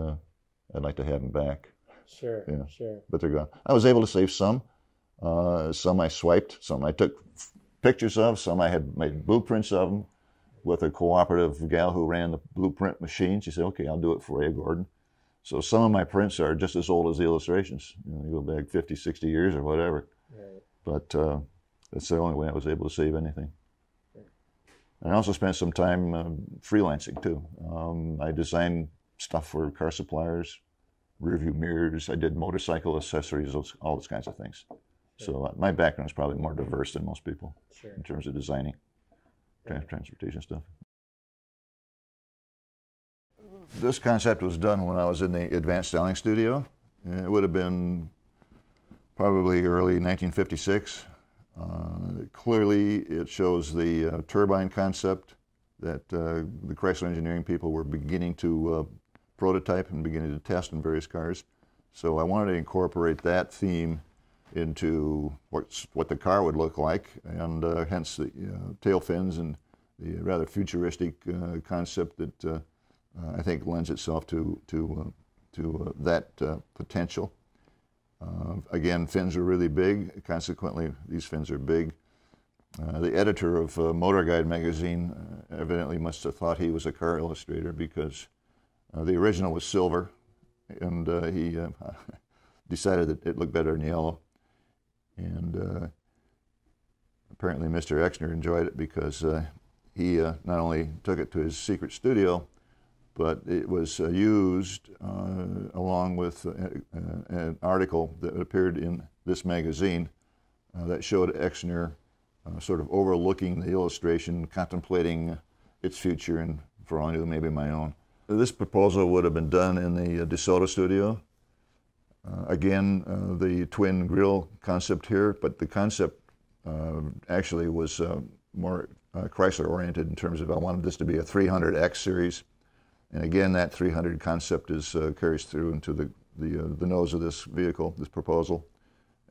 I'd like to have them back. Sure, yeah. Sure. But they're gone. I was able to save some. Some I swiped. Some I took pictures of. Some I had made blueprints of them with a cooperative gal who ran the blueprint machine. She said, "Okay, I'll do it for you, Gordon." So some of my prints are just as old as the illustrations. They go back 50, 60 years or whatever. Right. But that's the only way I was able to save anything. Right. And I also spent some time freelancing too. I designed stuff for car suppliers, rear view mirrors. I did motorcycle accessories, all those kinds of things. So my background is probably more diverse than most people in terms of designing transportation stuff. This concept was done when I was in the advanced styling studio. It would have been probably early 1956. Clearly, it shows the turbine concept that the Chrysler engineering people were beginning to prototype and beginning to test in various cars. So I wanted to incorporate that theme into what the car would look like, and hence the tail fins and the rather futuristic concept that I think lends itself to that potential. Again, fins are really big. Consequently, these fins are big. The editor of Motor Guide magazine evidently must have thought he was a car illustrator, because the original was silver, and he decided that it looked better in yellow. And apparently Mr. Exner enjoyed it, because he not only took it to his secret studio, but it was used along with an article that appeared in this magazine that showed Exner sort of overlooking the illustration, contemplating its future, and for all I knew, maybe my own. This proposal would have been done in the Desoto studio. Again, the twin grille concept here, but the concept actually was more Chrysler-oriented in terms of I wanted this to be a 300X series. And again, that 300 concept carries through into the nose of this vehicle, this proposal,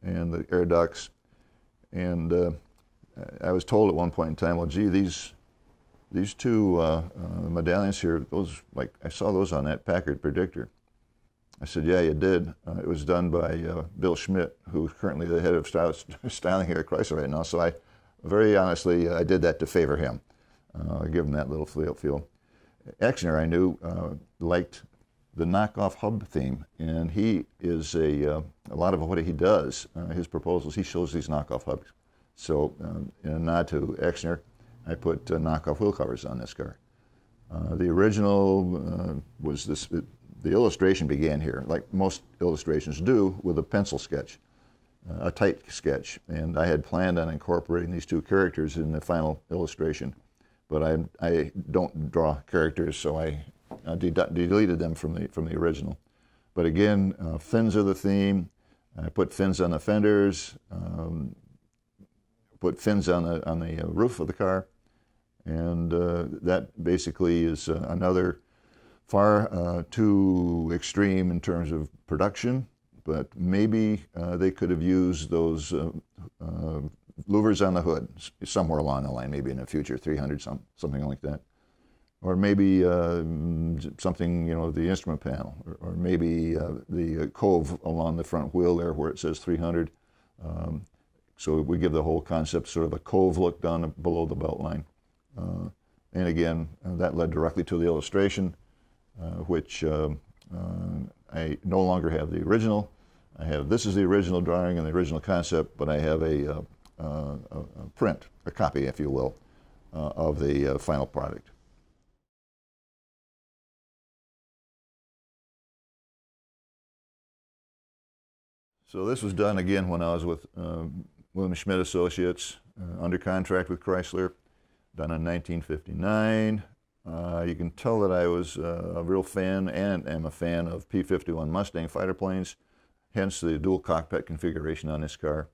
and the air ducts. And I was told at one point in time, well, gee, these two medallions here, those, like, I saw those on that Packard Predictor. I said, yeah, you did. It was done by Bill Schmidt, who's currently the head of styling here at Chrysler right now. So I, very honestly, I did that to favor him. Give him that little feel. Exner, I knew, liked the knockoff hub theme, and he is a lot of what he does, his proposals, he shows these knockoff hubs. So in a nod to Exner, I put knockoff wheel covers on this car. The original was this, the illustration began here, like most illustrations do, with a pencil sketch, a tight sketch. And I had planned on incorporating these two characters in the final illustration. But I don't draw characters, so I deleted them from the original. But again, fins are the theme. I put fins on the fenders, put fins on the roof of the car, and that basically is another far too extreme in terms of production. But maybe they could have used those louvers on the hood somewhere along the line, maybe in the future, 300, something like that. Or maybe something, you know, the instrument panel, or maybe the cove along the front wheel there where it says 300. So we give the whole concept sort of a cove look down below the belt line. And again, that led directly to the illustration, which I no longer have the original. I have, this is the original drawing and the original concept, but I have a print, a copy, if you will, of the final product. So this was done again when I was with William Schmidt Associates, under contract with Chrysler, done in 1959. You can tell that I was a real fan, and am a fan, of P-51 Mustang fighter planes, hence the dual cockpit configuration on this car.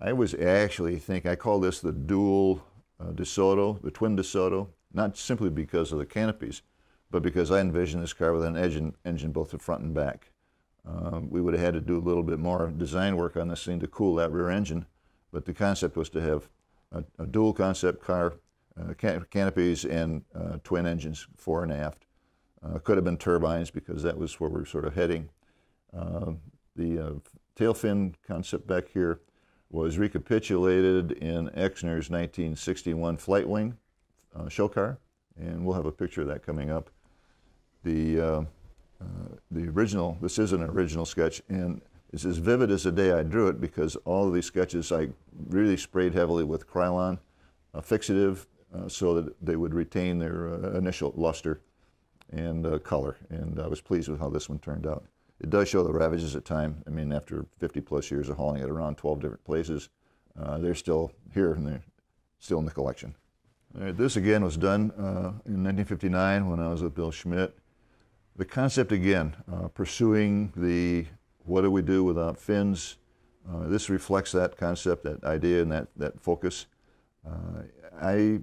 I was actually I call this the dual Desoto, the twin Desoto, not simply because of the canopies, but because I envisioned this car with an engine both the front and back. We would have had to do a little bit more design work on this thing to cool that rear engine, but the concept was to have a dual concept car, canopies, and twin engines, fore and aft. Could have been turbines, because that was where we were sort of heading. The tail fin concept back here was recapitulated in Exner's 1961 Flight Wing show car, and we'll have a picture of that coming up. The original, this is an original sketch, and it's as vivid as the day I drew it, because all of these sketches I really sprayed heavily with Krylon fixative so that they would retain their initial luster and color, and I was pleased with how this one turned out. it does show the ravages of time. I mean, after 50 plus years of hauling it around 12 different places, they're still here and they're still in the collection. All right, this again was done in 1959 when I was with Bill Schmidt. The concept again, pursuing the what do we do without fins. This reflects that concept, that idea, and that focus. I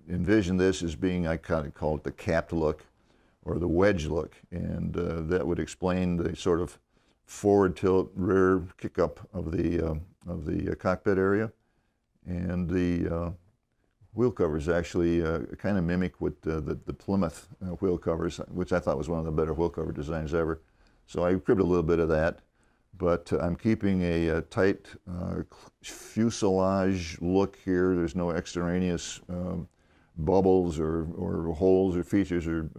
envision this as being, I kind of call it the capped look or the wedge look, and that would explain the sort of forward tilt, rear kick up of the cockpit area, and the wheel covers actually kind of mimic what the Plymouth wheel covers, which I thought was one of the better wheel cover designs ever. So I cribbed a little bit of that, but I'm keeping a tight fuselage look here. There's no extraneous bubbles or holes or features or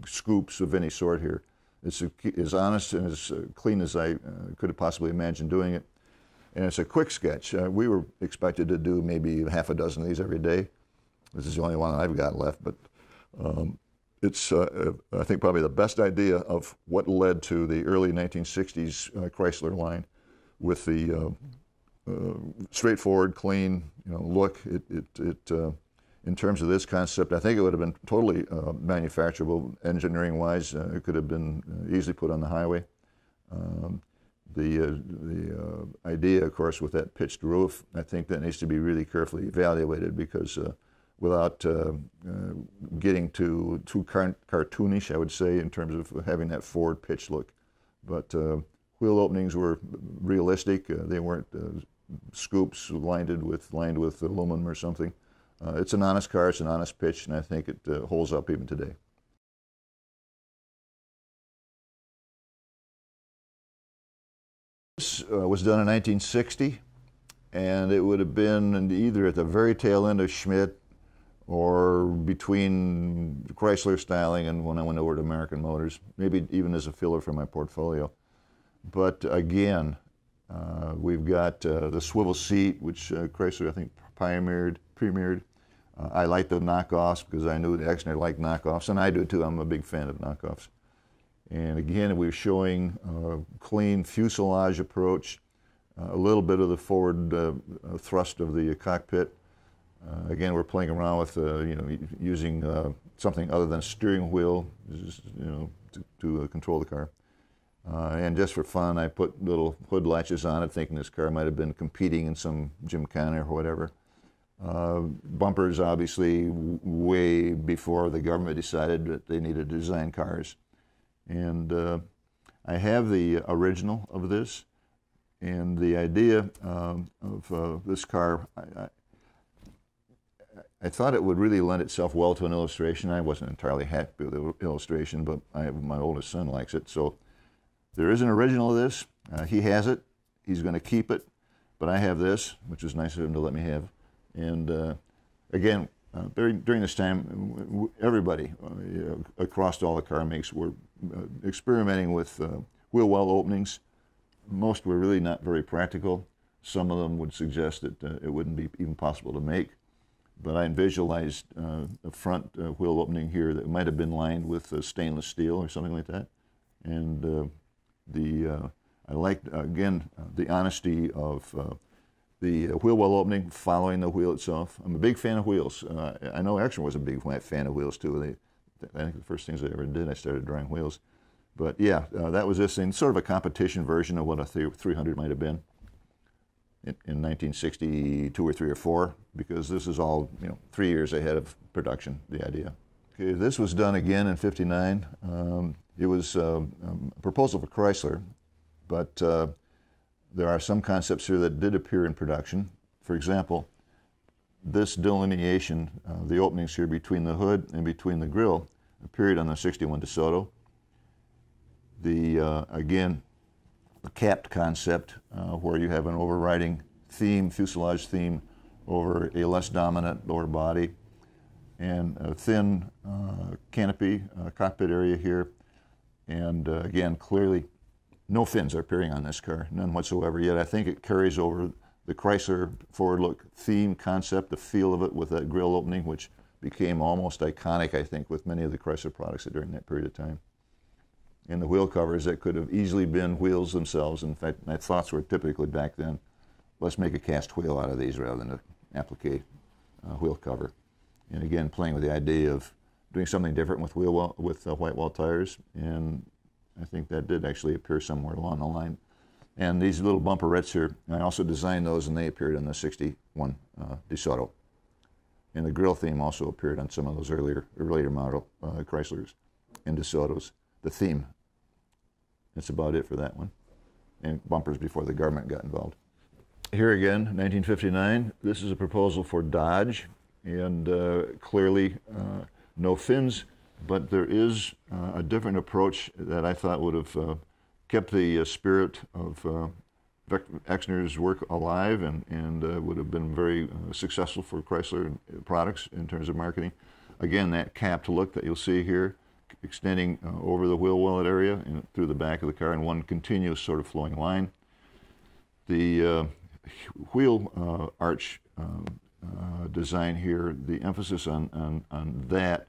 scoops of any sort here. It's as honest and as clean as I could have possibly imagined doing it. And it's a quick sketch. We were expected to do maybe half a dozen of these every day. This is the only one I've got left, but it's, I think, probably the best idea of what led to the early 1960s Chrysler line with the straightforward, clean, look. In terms of this concept, I think it would have been totally manufacturable, engineering-wise. It could have been easily put on the highway. The idea, of course, with that pitched roof, I think that needs to be really carefully evaluated because without getting too cartoonish, I would say, in terms of having that forward pitch look. But wheel openings were realistic. They weren't scoops lined with aluminum or something. It's an honest car, it's an honest pitch, and I think it holds up even today. This was done in 1960, and it would have been either at the very tail end of Schmidt or between Chrysler styling and when I went over to American Motors, maybe even as a filler for my portfolio. But again, we've got the swivel seat, which Chrysler, I think, premiered. I like the knockoffs because I knew the Exner liked knockoffs, and I do too. I'm a big fan of knockoffs. And again, we're showing a clean fuselage approach, a little bit of the forward thrust of the cockpit. Again, we're playing around with using something other than a steering wheel, to control the car. And just for fun, I put little hood latches on it, thinking this car might have been competing in some gymkhana or whatever. Bumpers, obviously, way before the government decided that they needed to design cars. And I have the original of this, and the idea of this car, I thought it would really lend itself well to an illustration. I wasn't entirely happy with the illustration, but my oldest son likes it. So there is an original of this. He has it. He's going to keep it. But I have this, which is nice of him to let me have. And again, during this time, everybody across all the car makes were experimenting with wheel well openings. Most were really not very practical. Some of them would suggest that it wouldn't be even possible to make. But I visualized a front wheel opening here that might have been lined with stainless steel or something like that. And I liked, again, the honesty of the wheel well opening following the wheel itself. I'm a big fan of wheels. I know Exner was a big fan of wheels too. I think the first things I ever did, I started drawing wheels. But yeah, that was this thing, sort of a competition version of what a 300 might have been in 1962 or 3 or 4, because this is all 3 years ahead of production, the idea. Okay, this was done again in '59. It was a proposal for Chrysler, but there are some concepts here that did appear in production. For example, this delineation, the openings here between the hood and between the grille, appeared on the '61 Desoto. Again, the capped concept, where you have an overriding theme, fuselage theme, over a less dominant lower body, and a thin canopy, cockpit area here. And again, clearly, no fins are appearing on this car, none whatsoever, yet I think it carries over the Chrysler forward look theme concept, the feel of it with that grille opening, which became almost iconic, I think, with many of the Chrysler products during that period of time. in the wheel covers that could have easily been wheels themselves. In fact, my thoughts were typically back then, let's make a cast wheel out of these rather than an applique wheel cover. And again, playing with the idea of doing something different with white wall tires, and I think that did actually appear somewhere along the line. And these little bumperettes here, I also designed those, and they appeared in the '61 Desoto. And the grill theme also appeared on some of those later model Chryslers and Desotos. The theme. That's about it for that one. And bumpers before the government got involved. Here again, 1959. This is a proposal for Dodge, and clearly no fins, but there is a different approach that I thought would have kept the spirit of Exner's work alive, and would have been very successful for Chrysler products in terms of marketing. Again, that capped look that you'll see here, extending over the wheel wallet area and through the back of the car in one continuous sort of flowing line. The wheel arch design here, the emphasis on that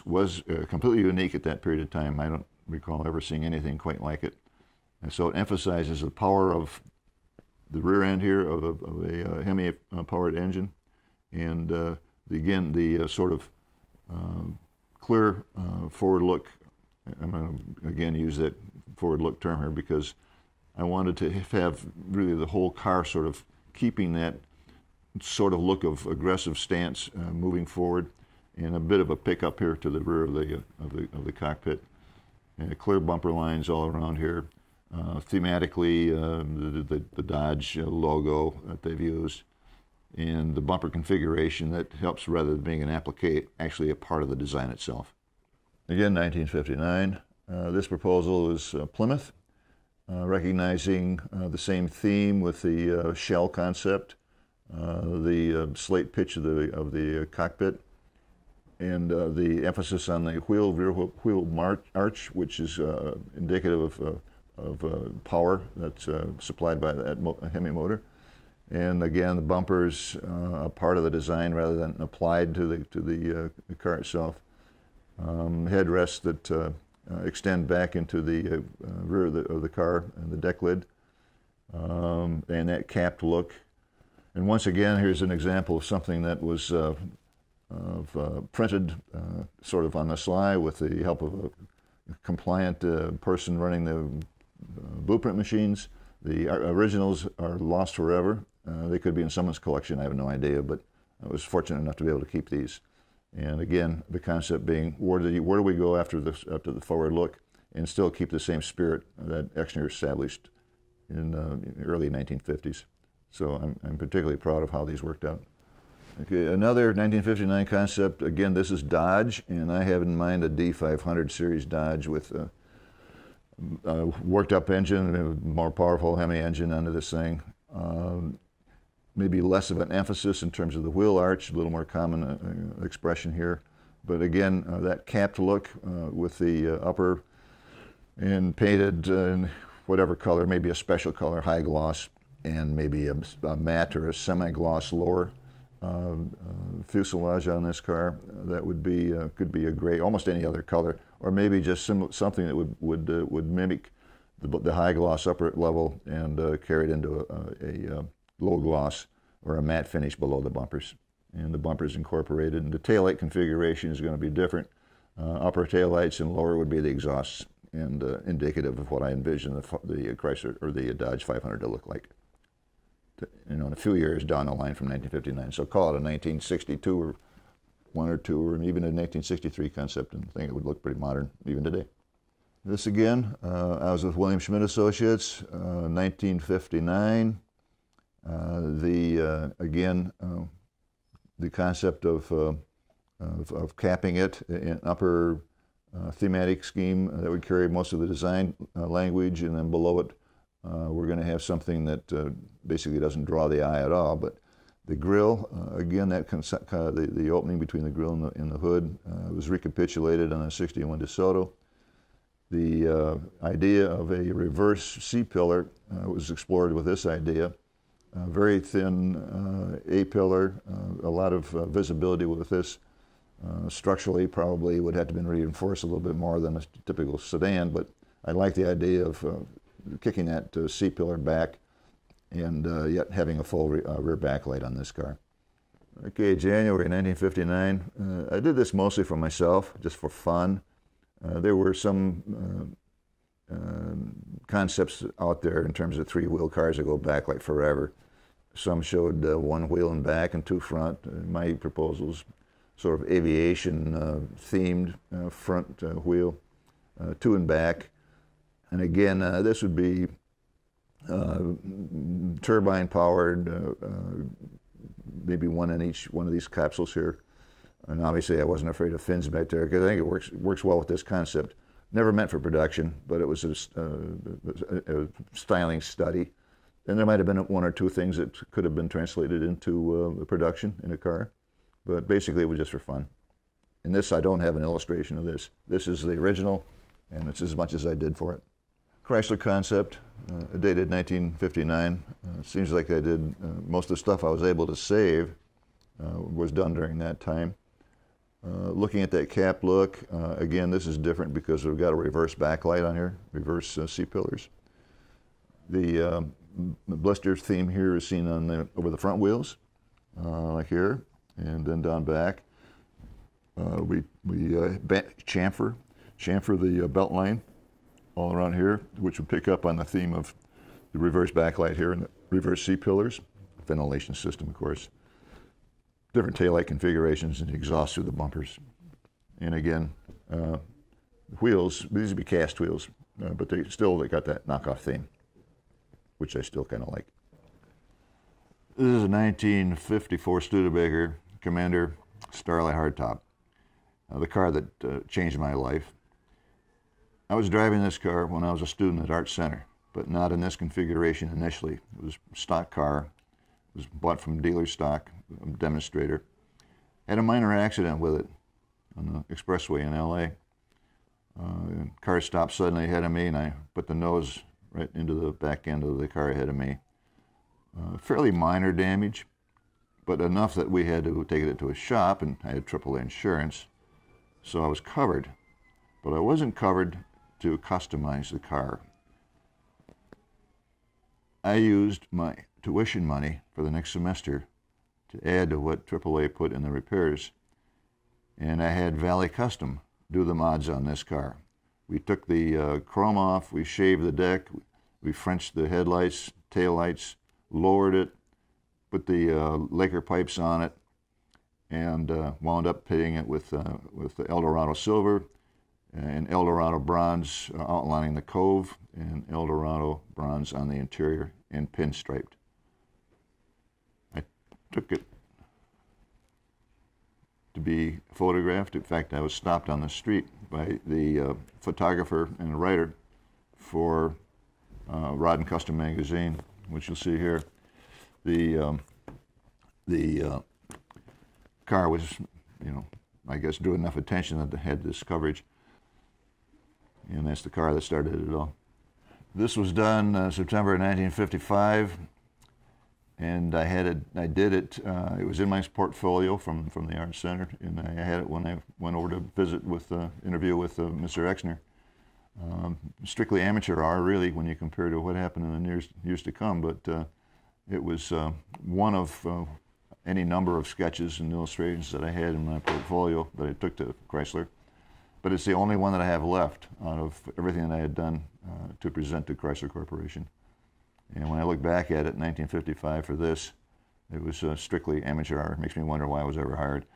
was completely unique at that period of time. I don't recall ever seeing anything quite like it. And so it emphasizes the power of the rear end here of a Hemi-powered engine, and again, the sort of clear forward look. I'm going to again use that forward look term here because I wanted to have really the whole car sort of keeping that sort of look of aggressive stance moving forward, and a bit of a pickup here to the rear of the cockpit. And clear bumper lines all around here. Thematically, the Dodge logo that they've used, and the bumper configuration that helps, rather than being an applique, actually a part of the design itself. Again, 1959. This proposal is Plymouth, recognizing the same theme with the shell concept, the slate pitch of the cockpit, and the emphasis on the rear wheel arch, which is indicative of power that's supplied by that Hemi motor. And again, the bumpers a part of the design rather than applied to the car itself. Headrests that extend back into the rear of the car and the deck lid, and that capped look. And once again, here's an example of something that was printed sort of on the sly with the help of a compliant person running the blueprint machines. The originals are lost forever. They could be in someone's collection, I have no idea, but I was fortunate enough to be able to keep these. And again, the concept being, where do we go after the forward look and still keep the same spirit that Exner established in the early 1950s. So I'm particularly proud of how these worked out. Okay, another 1959 concept, again, this is Dodge, and I have in mind a D500 series Dodge with a worked up engine, a more powerful Hemi engine under this thing. Maybe less of an emphasis in terms of the wheel arch, a little more common expression here. But again, that capped look with the upper and painted in whatever color, maybe a special color, high gloss, and maybe a matte or a semi-gloss lower fuselage on this car. That would be could be a gray, almost any other color, or maybe just something that would mimic the high gloss upper level and carry it into a low gloss or a matte finish below the bumpers. And the bumpers incorporated, and the taillight configuration is going to be different. Upper taillights and lower would be the exhausts, and indicative of what I envision the Chrysler or the Dodge 500 to look like. In a few years down the line from 1959. So call it a 1962 or one or two, or even a 1963 concept, and I think it would look pretty modern even today. This again, I was with William Schmidt Associates, 1959. Again, the concept of capping it in upper thematic scheme that would carry most of the design language, and then below it we're going to have something that basically doesn't draw the eye at all. But the grille, again, that the opening between the grille and the hood was recapitulated on a '61 Desoto. The idea of a reverse C-pillar was explored with this idea. Very thin A-pillar, a lot of visibility with this. Structurally, probably would have to been reinforced a little bit more than a typical sedan, but I like the idea of kicking that C-pillar back and yet having a full rear backlight on this car. Okay, January 1959. I did this mostly for myself, just for fun. There were some concepts out there in terms of three-wheel cars that go back like forever. Some showed one wheel in back and two front. My proposals sort of aviation themed front wheel, two in back. And again, this would be turbine powered, maybe one in each one of these capsules here. And obviously I wasn't afraid of fins back there because I think it works well with this concept. Never meant for production, but it was a styling study. And there might have been one or two things that could have been translated into production in a car. But basically it was just for fun. And this, I don't have an illustration of this. This is the original, and it's as much as I did for it. Chrysler concept, dated 1959. Seems like I did most of the stuff I was able to save was done during that time. Looking at that cap look, again, this is different because we've got a reverse backlight on here, reverse C-pillars. The blister theme here is seen on over the front wheels, like here, and then down back. We chamfer the belt line all around here, which would pick up on the theme of the reverse backlight here and the reverse C-pillars. Ventilation system, of course. Different taillight configurations and exhaust through the bumpers. And again, wheels, these would be cast wheels, but they got that knockoff theme, which I still kind of like. This is a 1954 Studebaker Commander Starlight hardtop, the car that changed my life. I was driving this car when I was a student at Art Center, but not in this configuration initially. It was a stock car. It was bought from dealer stock, a demonstrator. Had a minor accident with it on the expressway in LA. Car stopped suddenly ahead of me, and I put the nose right into the back end of the car ahead of me. Fairly minor damage, but enough that we had to take it to a shop, and I had AAA insurance, so I was covered. But I wasn't covered to customize the car. I used my tuition money for the next semester to add to what AAA put in the repairs, and I had Valley Custom do the mods on this car. We took the chrome off, we shaved the deck, we Frenched the headlights, taillights, lowered it, put the Laker pipes on it, and wound up pitting it with the Eldorado silver and Eldorado bronze outlining the cove, and Eldorado bronze on the interior and pinstriped. I took it to be photographed. In fact, I was stopped on the street by the photographer and writer for Rod and Custom magazine, which you'll see here. The car was, I guess, drew enough attention that it had this coverage. And that's the car that started it all. This was done September 1955, and I did it. It was in my portfolio from the Art Center, and I had it when I went over to visit interview with Mr. Exner. Strictly amateur hour, really, when you compare to what happened in the years to come. But it was one of any number of sketches and illustrations that I had in my portfolio that I took to Chrysler. But it's the only one that I have left out of everything that I had done to present to Chrysler Corporation. And when I look back at it, 1955 for this, it was strictly amateur hour. It makes me wonder why I was ever hired.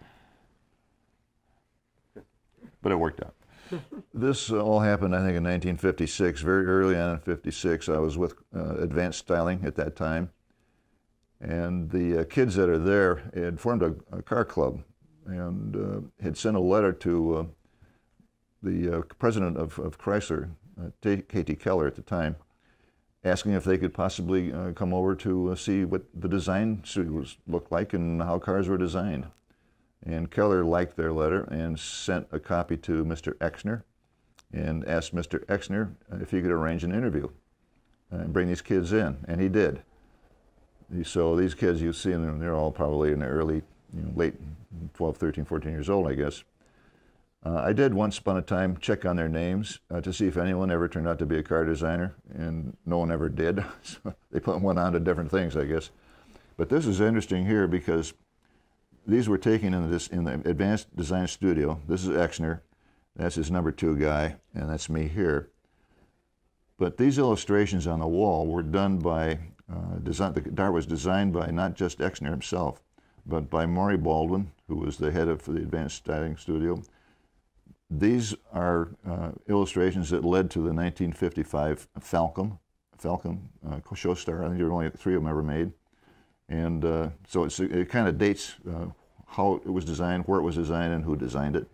But it worked out. This all happened, I think, in 1956. Very early on in 56, I was with Advanced Styling at that time. And the kids that are there had formed a car club and had sent a letter to the president of Chrysler, Katie Keller at the time, asking if they could possibly come over to see what the design studios looked like and how cars were designed. And Keller liked their letter and sent a copy to Mr. Exner and asked Mr. Exner if he could arrange an interview and bring these kids in, and he did. So these kids, you see them, they're all probably in their early late 12, 13, 14 years old, I guess. I did once upon a time check on their names to see if anyone ever turned out to be a car designer, and no one ever did. So they put one on to different things, I guess. But this is interesting here because these were taken in the Advanced Design Studio. This is Exner. That's his number 2 guy, and that's me here. But these illustrations on the wall were done by, the dart was designed by not just Exner himself, but by Maury Baldwin, who was the head of the Advanced Styling Studio. These are illustrations that led to the 1955 Falcon show star. I think there were only 3 of them ever made. And so it kind of dates how it was designed, where it was designed, and who designed it.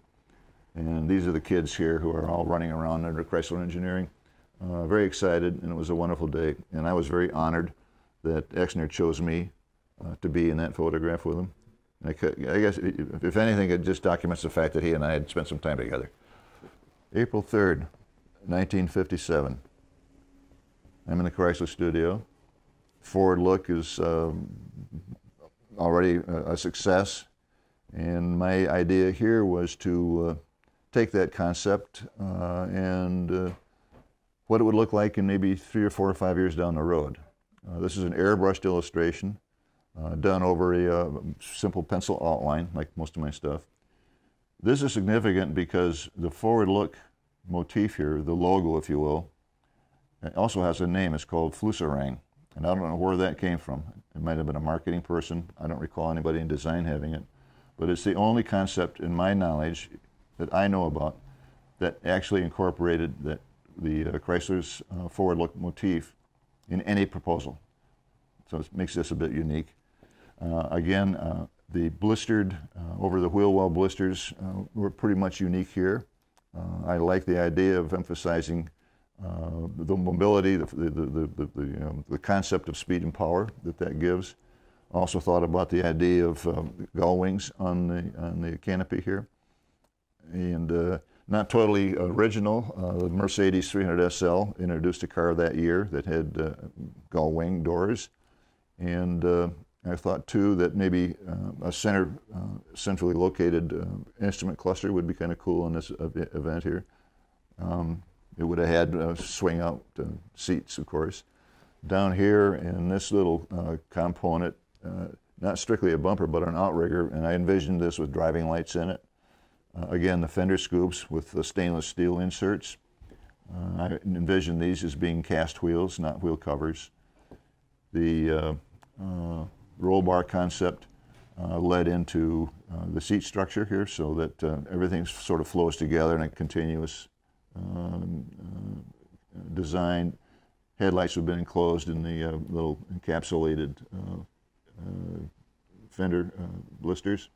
And these are the kids here who are all running around under Chrysler Engineering. Very excited, and it was a wonderful day. And I was very honored that Exner chose me to be in that photograph with him. I guess, if anything, it just documents the fact that he and I had spent some time together. April 3rd, 1957. I'm in the Chrysler studio. Forward look is already a success. And my idea here was to take that concept and what it would look like in maybe 3 or 4 or 5 years down the road. This is an airbrushed illustration. Done over a simple pencil outline, like most of my stuff. This is significant because the forward look motif here, the logo, if you will, it also has a name. It's called Flusserang, and I don't know where that came from. It might have been a marketing person. I don't recall anybody in design having it, but it's the only concept in my knowledge that I know about that actually incorporated the Chrysler's forward look motif in any proposal. So it makes this a bit unique. Again, the blistered, over the wheel well blisters were pretty much unique here. I like the idea of emphasizing the mobility, the concept of speed and power that gives. Also thought about the idea of gull wings on the canopy here. And not totally original, the Mercedes 300 SL introduced a car that year that had gull wing doors. And I thought, too, that maybe a centrally located instrument cluster would be kind of cool in this event here. It would have had swing-out seats, of course. Down here in this little component, not strictly a bumper, but an outrigger, and I envisioned this with driving lights in it. Again, the fender scoops with the stainless steel inserts. I envisioned these as being cast wheels, not wheel covers. The roll bar concept led into the seat structure here, so that everything sort of flows together in a continuous design. Headlights have been enclosed in the little encapsulated fender blisters.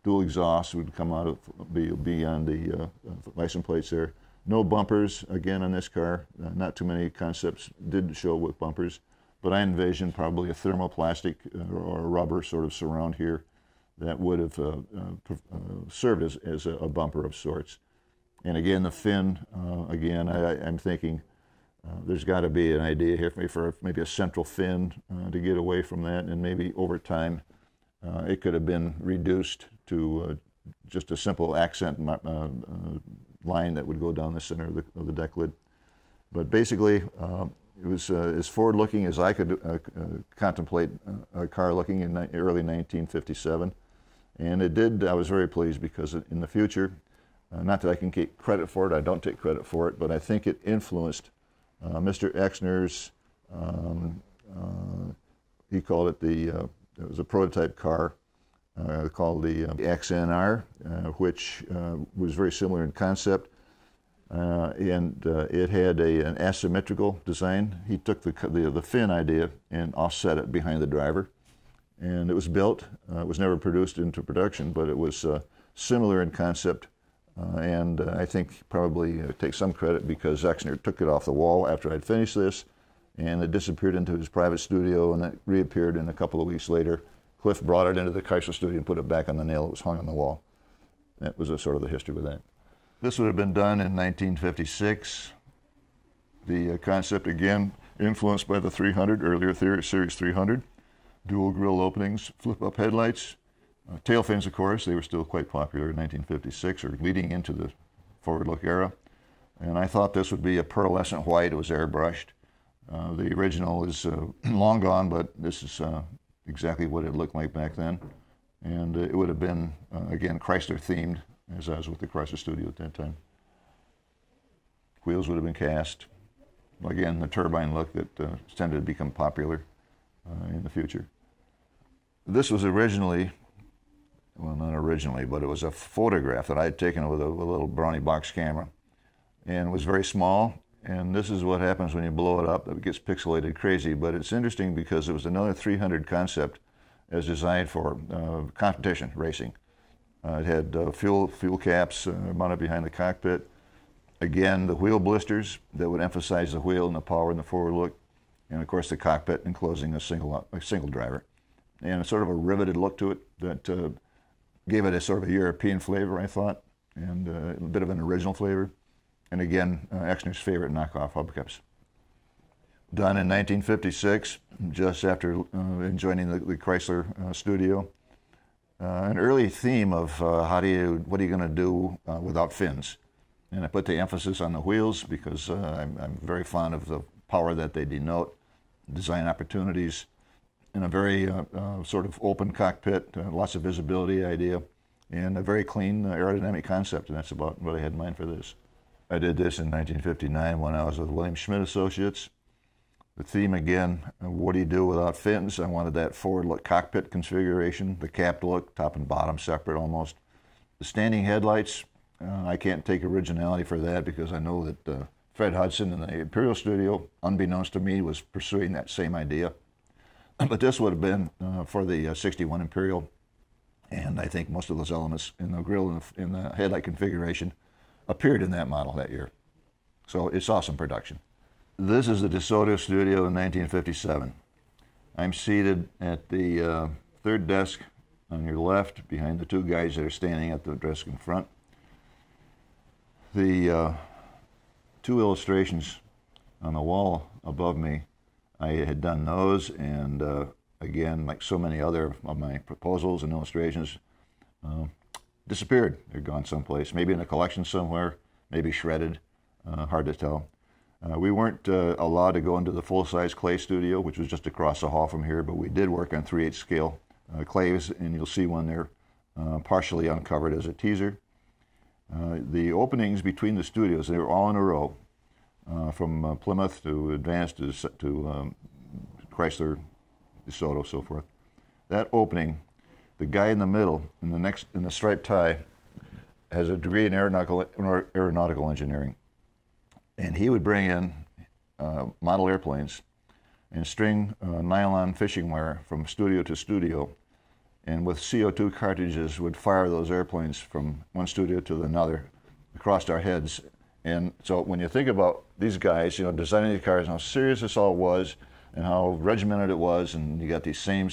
Dual exhaust would come out of be on the license plates there. No bumpers again on this car. Not too many concepts did show with bumpers. But I envisioned probably a thermoplastic or a rubber sort of surround here that would have served as a bumper of sorts. And again, the fin, again, I'm thinking there's got to be an idea here for maybe a central fin to get away from that, and maybe over time it could have been reduced to just a simple accent line that would go down the center of the deck lid. But basically, it was as forward-looking as I could contemplate a car looking in early 1957. And it did. I was very pleased because in the future, not that I can take credit for it, I don't take credit for it, but I think it influenced Mr. Exner's, he called it it was a prototype car called the XNR, which was very similar in concept. And it had an asymmetrical design. He took the fin idea and offset it behind the driver. And it was built. It was never produced into production, but it was similar in concept. And I think probably take some credit because Exner took it off the wall after I'd finished this, and it disappeared into his private studio, and it reappeared in a couple of weeks later. Cliff brought it into the Chrysler studio and put it back on the nail that was hung on the wall. That was sort of the history with that. This would have been done in 1956. The concept, again, influenced by the 300, earlier Series 300. Dual grill openings, flip-up headlights, Tail fins, of course, they were still quite popular in 1956 or leading into the forward look era. And I thought this would be a pearlescent white. It was airbrushed. The original is long gone, but this is exactly what it looked like back then. And it would have been, again, Chrysler themed, as I was with the Chrysler studio at that time. Wheels would have been cast. Again, the turbine look that tended to become popular in the future. This was originally, well, not originally, but it was a photograph that I had taken with a little brownie box camera. And it was very small. And this is what happens when you blow it up. It gets pixelated crazy. But it's interesting because it was another 300 concept as designed for competition racing. It had fuel caps mounted behind the cockpit. Again, the wheel blisters that would emphasize the wheel and the power and the forward look. And of course the cockpit enclosing a single driver. And sort of a riveted look to it that gave it a sort of a European flavor, I thought, and a bit of an original flavor. And again, Exner's favorite knockoff hubcaps. Done in 1956, just after joining the Chrysler studio. An early theme of what are you going to do without fins? And I put the emphasis on the wheels because I'm very fond of the power that they denote, design opportunities, and a very sort of open cockpit, lots of visibility idea, and a very clean aerodynamic concept, and that's about what I had in mind for this. I did this in 1959 when I was with William Schmidt Associates. The theme again, what do you do without fins? I wanted that forward look cockpit configuration, the capped look, top and bottom separate almost. The standing headlights, I can't take originality for that because I know that Fred Hudson in the Imperial studio, unbeknownst to me, was pursuing that same idea. But this would have been for the 61 Imperial, and I think most of those elements in the grille and in the headlight configuration appeared in that model that year. So it's awesome production. This is the Desoto studio in 1957. I'm seated at the third desk on your left, behind the two guys that are standing at the desk in front. The two illustrations on the wall above me, I had done those, and again, like so many other of my proposals and illustrations, disappeared. They're gone someplace, maybe in a collection somewhere, maybe shredded, hard to tell. We weren't allowed to go into the full-size clay studio, which was just across the hall from here, but we did work on 3/8 scale clays, and you'll see one there partially uncovered as a teaser. The openings between the studios, they were all in a row, from Plymouth to Advanced to Chrysler, DeSoto, so forth. That opening, the guy in the middle, in the striped tie, has a degree in aeronautical engineering. And he would bring in model airplanes and string nylon fishing wire from studio to studio, and with CO2 cartridges would fire those airplanes from one studio to another across our heads. And so when you think about these guys, designing the cars, and how serious this all was, and how regimented it was, and you got these same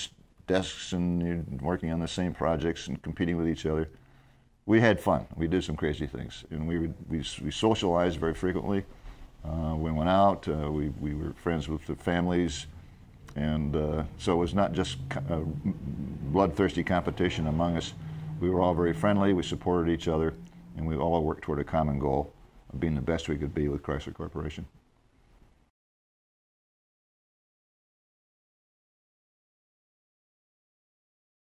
desks, and you're working on the same projects and competing with each other, we had fun. We did some crazy things, and we socialized very frequently. We went out. We were friends with the families, and so it was not just bloodthirsty competition among us. We were all very friendly. We supported each other, and we all worked toward a common goal of being the best we could be with Chrysler Corporation.